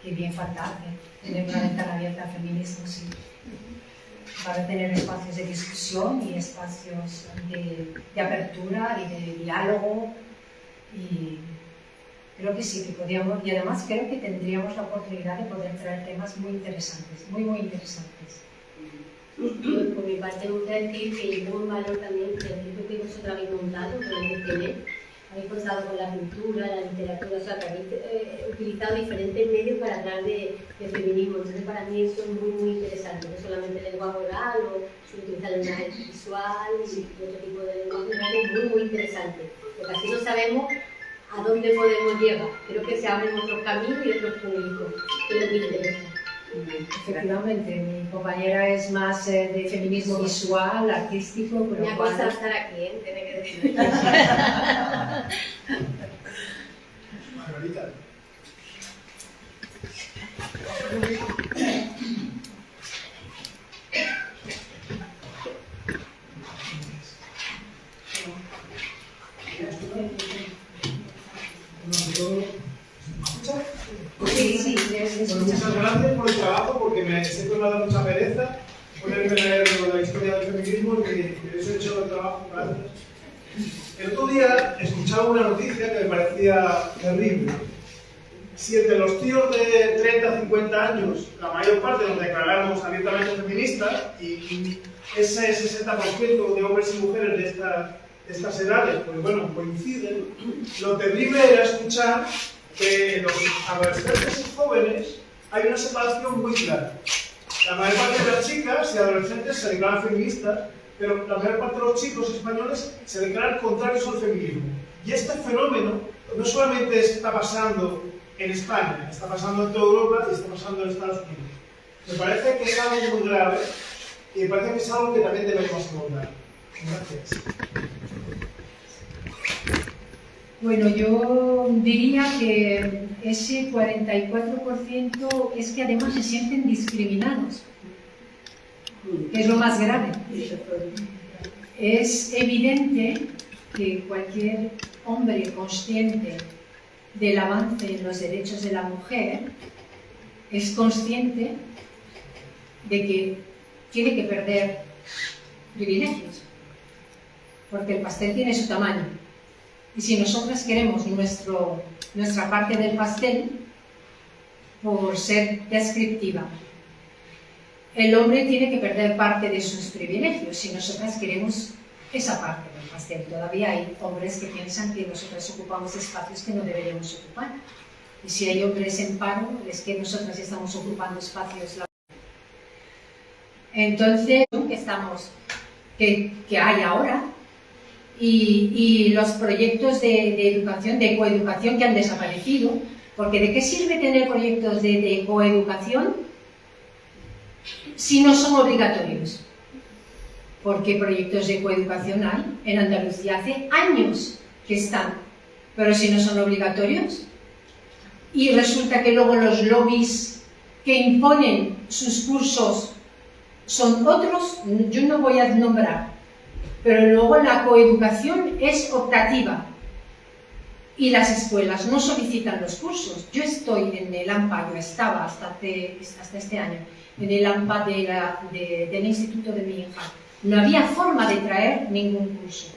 que bien falta tener una ventana abierta al feminismo, sí, para tener espacios de discusión y espacios de apertura y de diálogo, y creo que sí, que podríamos, y además creo que tendríamos la oportunidad de poder traer temas muy interesantes, muy interesantes. Por mi parte, me gustaría decir que yo pongo en valor también el proyecto que vosotros habéis montado con el MTV, habéis contado con la cultura, la literatura, o sea, que habéis utilizado diferentes medios para hablar de feminismo. Entonces, para mí eso es muy, muy interesante, no solamente el lenguaje oral o utilizar el lenguaje visual y otro tipo de lenguaje, es muy, muy interesante, porque así no sabemos a dónde podemos llegar. Creo que se abren otros caminos y otros públicos, que es lo que interesa. Efectivamente, mi compañera es más de feminismo visual, artístico, pero Me ha costado estar aquí, tiene que decir. Margarita. Bueno, muchas gracias por el trabajo, porque siempre me ha dado mucha pereza ponerme a leer la historia del feminismo y que eso he hecho el trabajo. Gracias. El otro día escuchaba una noticia que me parecía terrible. Si entre los tíos de 30 50 años, la mayor parte nos declaramos abiertamente feministas y ese 60% de hombres y mujeres de estas edades, pues bueno, coinciden, lo terrible era escuchar que en los adolescentes y jóvenes hay una separación muy clara. La mayor parte de las chicas y adolescentes se declaran feministas, pero la mayor parte de los chicos españoles se declaran contrarios al feminismo. Y este fenómeno no solamente está pasando en España, está pasando en toda Europa y está pasando en Estados Unidos. Me parece que es algo muy grave y me parece que es algo que también debemos abordar. Gracias. Bueno, yo diría que ese 44% es que además se sienten discriminados, que es lo más grave. Es evidente que cualquier hombre consciente del avance en los derechos de la mujer es consciente de que tiene que perder privilegios, porque el pastel tiene su tamaño. Y si nosotras queremos nuestra parte del pastel, por ser descriptiva, el hombre tiene que perder parte de sus privilegios si nosotras queremos esa parte del pastel. Todavía hay hombres que piensan que nosotras ocupamos espacios que no deberíamos ocupar. Y si hay hombres en paro, es que nosotras estamos ocupando espacios. Entonces, que hay ahora, y los proyectos de educación, de coeducación que han desaparecido, porque ¿de qué sirve tener proyectos de coeducación si no son obligatorios? Porque proyectos de coeducación hay en Andalucía hace años que están, pero si no son obligatorios, y resulta que luego los lobbies que imponen sus cursos son otros, yo no voy a nombrar, pero luego la coeducación es optativa y las escuelas no solicitan los cursos. Yo estoy en el AMPA, yo estaba hasta este año, en el AMPA del instituto de mi hija. No había forma de traer ningún curso.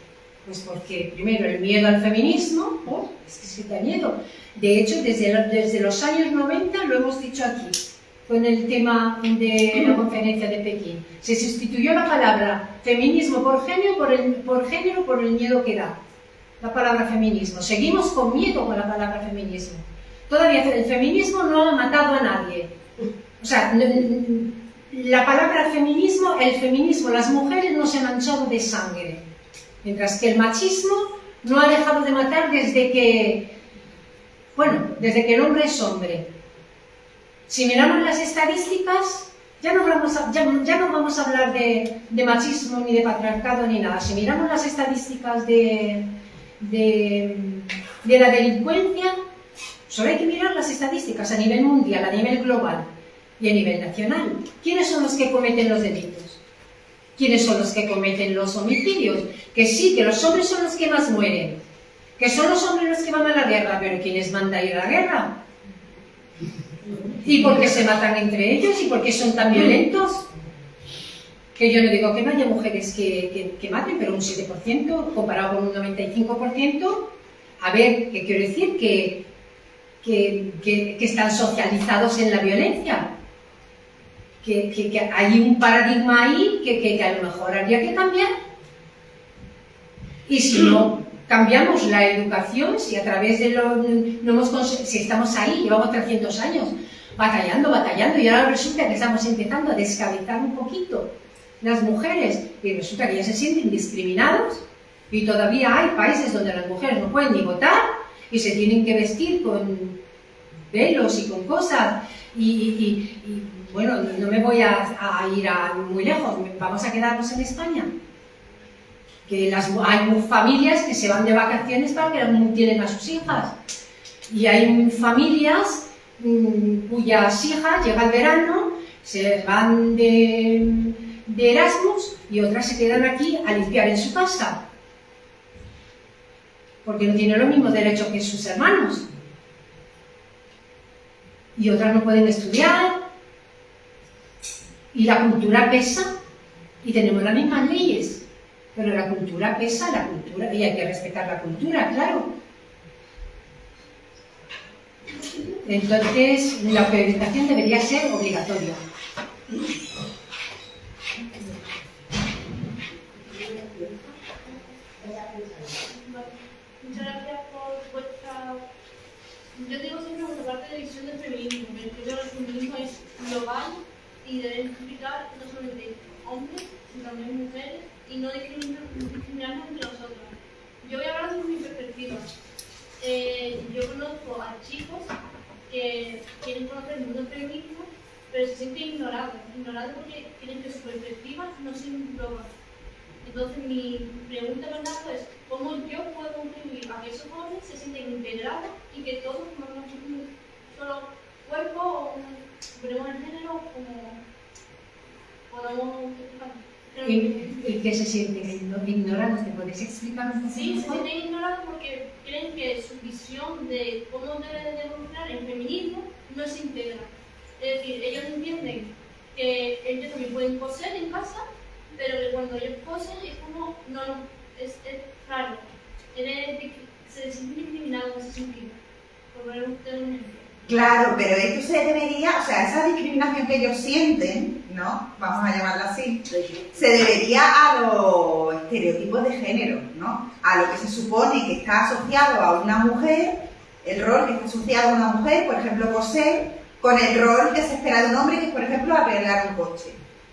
Pues porque, primero, el miedo al feminismo, es que da miedo. De hecho, desde los años 90, lo hemos dicho aquí, con el tema de la conferencia de Pekín. Se sustituyó la palabra feminismo por género por el miedo que da la palabra feminismo. Seguimos con miedo con la palabra feminismo. Todavía el feminismo no ha matado a nadie. O sea, la palabra feminismo, el feminismo, las mujeres no se han manchado de sangre. Mientras que el machismo no ha dejado de matar desde que el hombre es hombre. Si miramos las estadísticas, ya no vamos a hablar de machismo, ni de patriarcado, ni nada. Si miramos las estadísticas de la delincuencia, solo hay que mirar las estadísticas a nivel mundial, a nivel global y a nivel nacional. ¿Quiénes son los que cometen los delitos? ¿Quiénes son los que cometen los homicidios? Que sí, que los hombres son los que más mueren, que son los hombres los que van a la guerra, pero ¿quiénes mandan a ir a la guerra? ¿Y por qué se matan entre ellos? ¿Y por qué son tan violentos? Que yo no digo que no haya mujeres que maten, pero un 7% comparado con un 95%, a ver, ¿qué quiero decir? Que están socializados en la violencia. Que hay un paradigma ahí que a lo mejor habría que cambiar. Y si no, cambiamos la educación, si a través de si estamos ahí, llevamos 300 años batallando, y ahora resulta que estamos empezando a descabezar un poquito las mujeres, y resulta que ya se sienten discriminados, y todavía hay países donde las mujeres no pueden ni votar, y se tienen que vestir con velos y con cosas, y bueno, no me voy a ir muy lejos, vamos a quedarnos en España. Que hay familias que se van de vacaciones para que tienen a sus hijas, y hay familias cuyas hijas llega el verano, se van de Erasmus y otras se quedan aquí a limpiar en su casa, porque no tienen los mismos derechos que sus hermanos, y otras no pueden estudiar, y la cultura pesa, y tenemos las mismas leyes, pero la cultura pesa, y hay que respetar la cultura, claro. Entonces, la educación debería ser obligatoria. Muchas gracias por vuestra... Yo digo siempre vuestra parte de visión del feminismo. Creo que el feminismo es global y debe implicar no solamente hombres, sino también mujeres, y no discriminarnos entre nosotros. Yo voy a hablar desde mi perspectiva. Yo conozco a chicos que quieren conocer el mundo del feminismo, pero se sienten ignorados porque creen que su perspectiva no se engloba. Entonces mi pregunta es ¿cómo yo puedo contribuir a que esos jóvenes se sienten integrados y que todos formamos un solo cuerpo o veremos el género como podamos... ¿Y qué se sienten ignorados? ¿Te puedes explicar un poco? Sí, se sienten ignorados porque creen que su visión de cómo debe de evolucionar el feminismo no se integra. Es decir, ellos entienden que ellos también pueden coser en casa, pero que cuando ellos cosen es como, es raro. Se sienten discriminados en ese sentido. Por poner un ejemplo. Claro, pero esto se debería, o sea, esa discriminación que ellos sienten, ¿no? Vamos a llamarla así, se debería a los estereotipos de género, ¿no? A lo que se supone que está asociado a una mujer, el rol que está asociado a una mujer, por ejemplo, coser, con el rol que se espera de un hombre, que es, por ejemplo, arreglar un coche,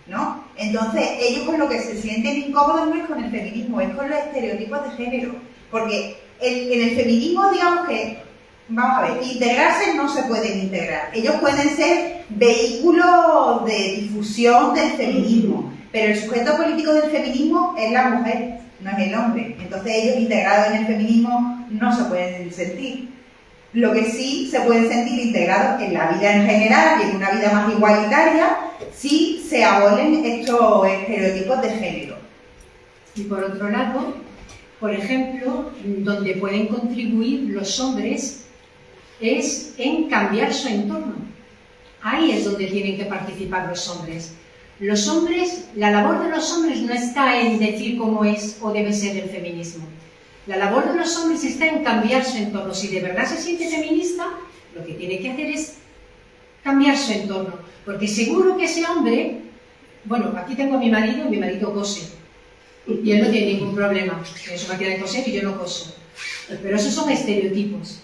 ¿no? Entonces, ellos con lo que se sienten incómodos no es con el feminismo, es con los estereotipos de género, porque en el feminismo, digamos que vamos a ver, integrarse no se pueden integrar. Ellos pueden ser vehículos de difusión del feminismo, pero el sujeto político del feminismo es la mujer, no es el hombre. Entonces ellos integrados en el feminismo no se pueden sentir. Lo que sí se pueden sentir integrados en la vida en general y en una vida más igualitaria si se abolen estos estereotipos de género. Y por otro lado, por ejemplo, donde pueden contribuir los hombres es en cambiar su entorno. Ahí es donde tienen que participar los hombres. Los hombres, la labor de los hombres no está en decir cómo es o debe ser el feminismo. La labor de los hombres está en cambiar su entorno. Si de verdad se siente feminista, lo que tiene que hacer es cambiar su entorno. Porque seguro que ese hombre, bueno, aquí tengo a mi marido cose. Y él no tiene ningún problema. Tiene su máquina de coser y yo no coso. Pero esos son estereotipos.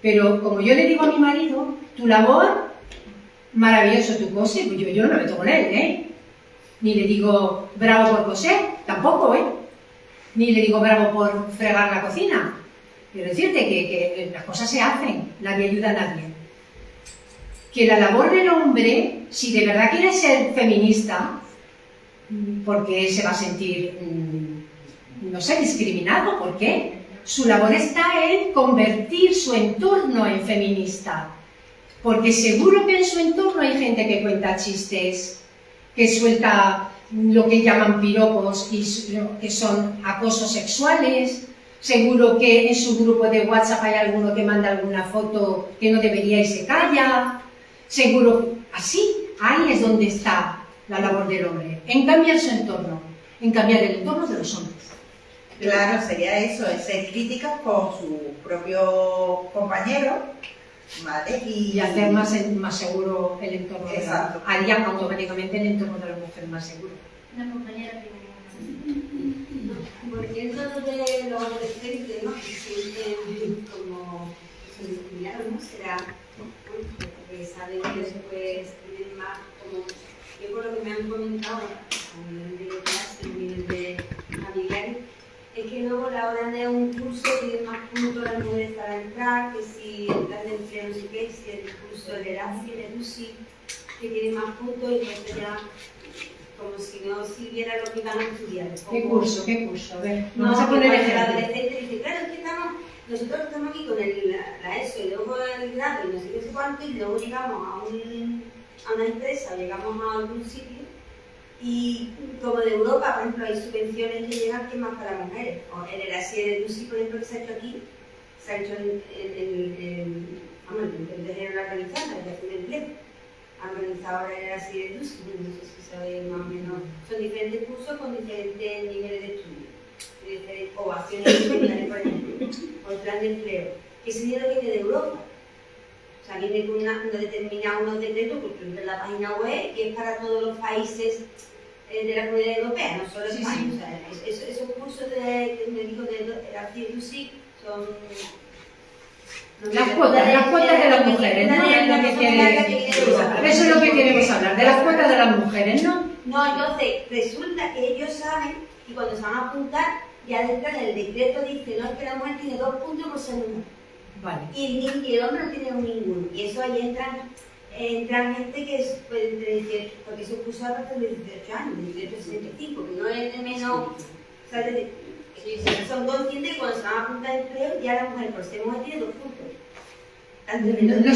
Pero como yo le digo a mi marido, tu labor, maravilloso tu coser, pues yo no me meto con él, ¿eh? Ni le digo bravo por coser, tampoco, ¿eh? Ni le digo bravo por fregar la cocina. Quiero decirte que las cosas se hacen, nadie ayuda a nadie. Que la labor del hombre, si de verdad quiere ser feminista, porque se va a sentir, no sé, discriminado, ¿por qué? Su labor está en convertir su entorno en feminista, porque seguro que en su entorno hay gente que cuenta chistes, que suelta lo que llaman piropos y que son acosos sexuales, seguro que en su grupo de WhatsApp hay alguno que manda alguna foto que no debería y se calla, seguro, así, ahí es donde está la labor del hombre, en cambiar su entorno, en cambiar el entorno de los hombres. Claro, sería eso, es ser críticas con su propio compañero, ¿vale? Y hacer más seguro el entorno. Exacto. Haría automáticamente el entorno de la mujer más seguro. Una compañera que Volviendo de los adolescentes, ¿no? Que sienten como se discriminaron, ¿no? Será porque saben que después tienen más como, yo por lo que me han comentado a nivel de clase, a nivel de familiares, es que luego a la hora de un curso tienen más puntos las mujeres para entrar, que si el plan de empleo no sé qué, si el curso de Erasmus, el EDUSI, que tiene más puntos, y entonces ya como si no sirviera lo que iban a estudiar. ¿Qué curso? ¿Qué curso? A ver, No, vamos a poner el ejemplo. adolescente dice, claro, es que nosotros estamos aquí con la ESO y luego el grado y no sé qué sé cuánto, y luego llegamos a una empresa, llegamos a algún sitio, y como de Europa, por ejemplo, hay subvenciones que llegan que más para mujeres. O en el ASI de UCI, por ejemplo, que se ha hecho aquí, se ha hecho en de género organizada, la Dirección de Empleo. Han organizado ahora el ASI de UCI, no sé si sabéis más o menos. Son diferentes cursos con diferentes niveles de estudio, o acciones secundarias, por ejemplo, o el plan de empleo. Ese dinero viene de Europa. O sea, viene con unos decretos que en la página web, que es para todos los países de la Comunidad Europea, no solo España. Sí. O sea, esos cursos que me dijo de la CIEDUSI son... Las cuotas de las mujeres, ¿no? Es lo que quiere... Eso es lo que queremos hablar, de las cuotas de las mujeres, ¿no? No, entonces, resulta que ellos saben que cuando se van a apuntar, ya dentro del decreto dice, no, es que la mujer tiene 2 puntos por ser mujer. Vale. Y el hombre no tiene ninguno. Y eso ahí entran gente que es entre 18, porque eso puso a partir de 18 años, de 18 a 65, que no es de menos. O sea, son conscientes que cuando se van a apuntar de empleo, ya la mujer por ser mujer tiene 2 puntos. No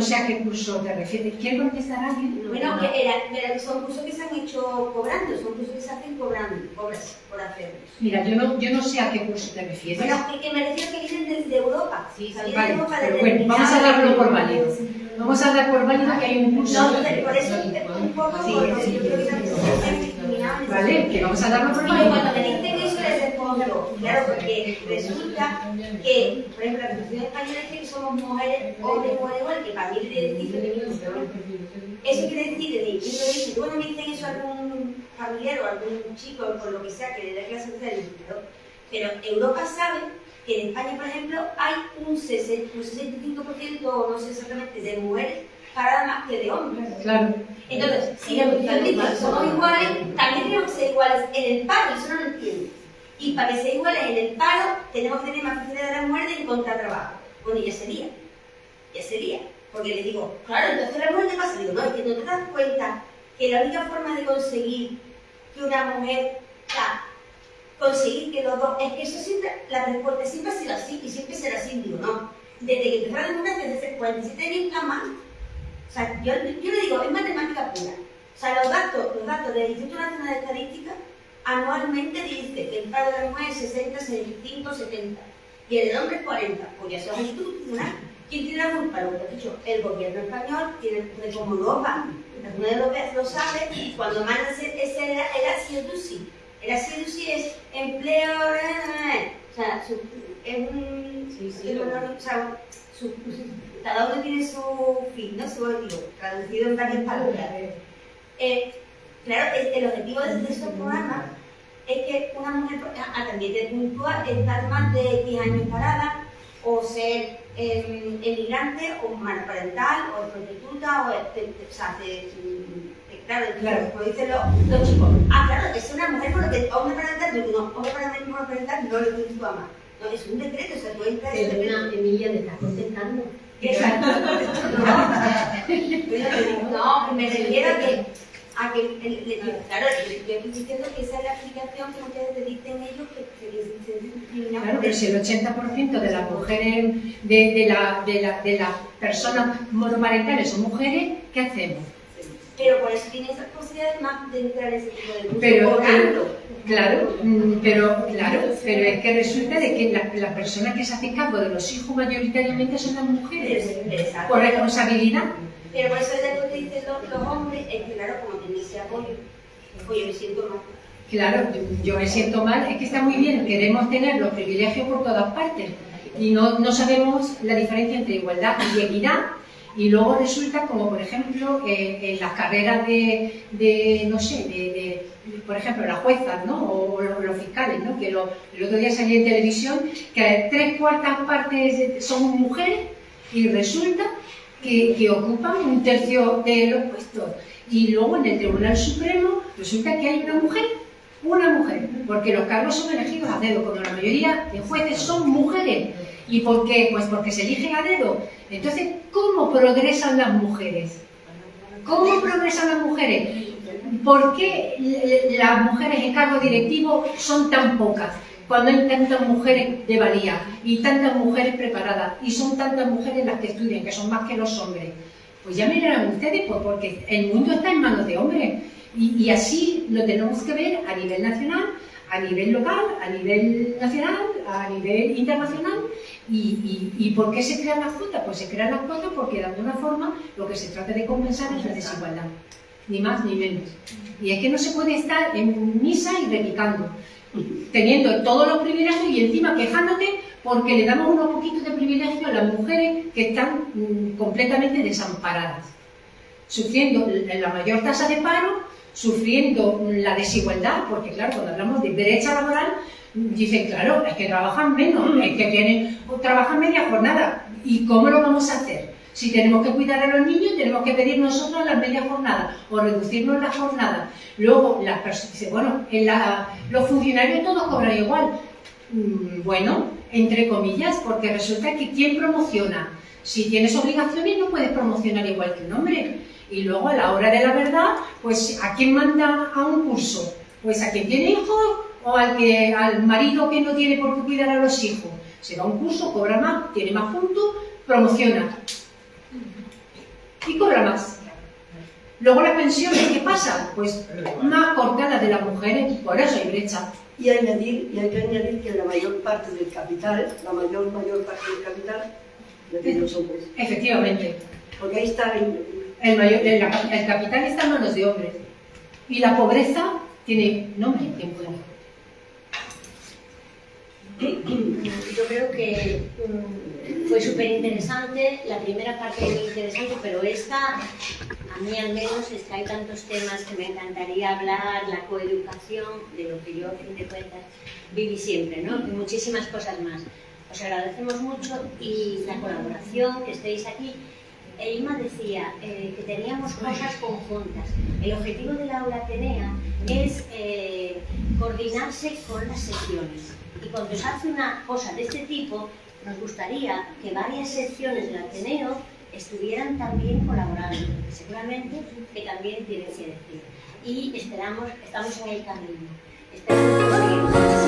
sé a qué curso te refieres. ¿Quién contestará alguien? Bueno, que son cursos que se han hecho cobrando, son cursos que se hacen cobrando, cobras por hacerlos. Mira, yo no sé a qué curso te refieres. Bueno, que me refiero que vienen desde Europa. Sí, vale, pero bueno, vamos a darlo por válido. Vamos a dar por válido que hay un curso. No, por eso es un poco, porque yo creo que están discriminados. Vale, que vamos a darlo por válido. Y cuando me dicen eso les respondo, claro, porque resulta que, por ejemplo, la Constitución española dice que somos mujeres, hombres, mujeres igual, que para mí es diferente. Eso quiere decir, desde mi punto de vista, bueno, me dicen eso a algún familiar o a algún chico, por lo que sea, que le dé clase social, pero Europa sabe que en España, por ejemplo, hay un 65%, no sé exactamente, de mujeres paradas más que de hombres. Claro. Entonces, si la Constitución dice que somos iguales, también tenemos que ser iguales en el paro, eso no lo entiendo. Y para que ser iguales en el paro, tenemos que tener más facilidad de la mujer de encontrar trabajo. Bueno, ya sería. Porque le digo, claro, entonces la mujer, ¿qué pasa? Digo, no, es que no te das cuenta que la única forma de conseguir que una mujer, conseguir que los dos, es que eso siempre, la respuesta siempre ha sido así y siempre será así. Digo, no, desde que empezaron una, desde 47 años nada más. O sea, yo le digo, es matemática pura. O sea, los datos del Instituto Nacional de Estadística anualmente dice que el paro de la mujer es 60, 65, 70 y el del hombre es 40. Pues ya se lo ha dicho tribunal. ¿Quién tiene la culpa? Lo que he dicho, el gobierno español tiene como Europa. La Comunidad Europea lo sabe, cuando mandan ese era CIEDUSI. El CIEDUSI es empleo, o sea, cada uno tiene su fin, ¿no? Su objetivo, traducido en varias palabras. Claro, el objetivo de estos programas es que una mujer también te puntúa estar más de 10 años parada, o ser emigrante, o monoparental, o prostituta, claro, como dicen los chicos. Claro, es una mujer por lo que hombre parental, no, hombre parental no le puntúa más. No, es un decreto, o sea, tú entras en Perdona, Emilia, ¿me estás contestando? Exacto. No, que me refiero a que claro, yo estoy diciendo que esa es la explicación que muchas veces dicen ellos que se discriminan. Claro, pero si el 80% de las mujeres, de las personas monoparentales son mujeres, ¿qué hacemos? Pero por eso tiene esas posibilidades más de entrar en ese tipo de cursos. Claro, pero es que resulta de que las personas que se hacen cargo de los hijos mayoritariamente son las mujeres, por responsabilidad. Pero por eso es lo que dicen los hombres, es que claro, como tenéis ese apoyo, yo me siento mal. Claro, yo me siento mal, es que está muy bien, queremos tener los privilegios por todas partes y no sabemos la diferencia entre igualdad y equidad Y luego resulta, como por ejemplo, en las carreras no sé, por ejemplo, las juezas, ¿no? O los fiscales, ¿no? Que el otro día salí en televisión que 3/4 partes son mujeres y resulta que ocupan 1/3 de los puestos. Y luego en el Tribunal Supremo resulta que hay una mujer, porque los cargos son elegidos a dedo, cuando la mayoría de jueces son mujeres. ¿Y por qué? Pues porque se eligen a dedo. Entonces, ¿cómo progresan las mujeres? ¿Cómo progresan las mujeres? ¿Por qué las mujeres en cargos directivos son tan pocas? Cuando hay tantas mujeres de valía y tantas mujeres preparadas y son tantas mujeres las que estudian, que son más que los hombres. Pues ya mirarán ustedes, pues porque el mundo está en manos de hombres. Y así lo tenemos que ver a nivel nacional, a nivel local, a nivel nacional, a nivel internacional. ¿Y por qué se crean las cuotas? Pues se crean las cuotas porque de alguna forma lo que se trata de compensar es la desigualdad, ni más ni menos. Y es que no se puede estar en misa y replicando, teniendo todos los privilegios y encima quejándote porque le damos unos poquitos de privilegio a las mujeres que están completamente desamparadas, sufriendo la mayor tasa de paro, sufriendo la desigualdad, porque claro, cuando hablamos de brecha laboral, dicen, claro, es que trabajan menos, es que trabajan media jornada. ¿Y cómo lo vamos a hacer? Si tenemos que cuidar a los niños, tenemos que pedir nosotros las medias jornadas o reducirnos la jornada. Luego, las personas dicen, bueno, los funcionarios todos cobran igual. Bueno, entre comillas, porque resulta que ¿quién promociona? Si tienes obligaciones no puedes promocionar igual que un hombre. Y luego a la hora de la verdad, pues ¿a quién manda a un curso? Pues a quien tiene hijos o al marido que no tiene por qué cuidar a los hijos. Se va a un curso, cobra más, tiene más puntos, promociona. Y cobra más. Luego las pensiones, ¿qué pasa? Pues más cortadas de las mujeres, por eso hay brecha. Y hay que añadir que la mayor parte del capital, la mayor parte del capital, la tienen los hombres. Efectivamente. Porque ahí está el capital está en manos de hombres. Y la pobreza tiene nombre y mujer. Yo creo que fue súper interesante, la primera parte muy interesante, pero esta, a mí al menos, es que hay tantos temas que me encantaría hablar, la coeducación, de lo que yo a fin de cuentas viví siempre, ¿no? Y muchísimas cosas más. Os agradecemos mucho y la colaboración, que estéis aquí. Ima decía que teníamos cosas conjuntas. El objetivo del aula Atenea es coordinarse con las secciones. Y cuando se hace una cosa de este tipo, nos gustaría que varias secciones del Ateneo estuvieran también colaborando, porque seguramente que también tienen que decir. Y estamos en el camino. Esperamos conseguir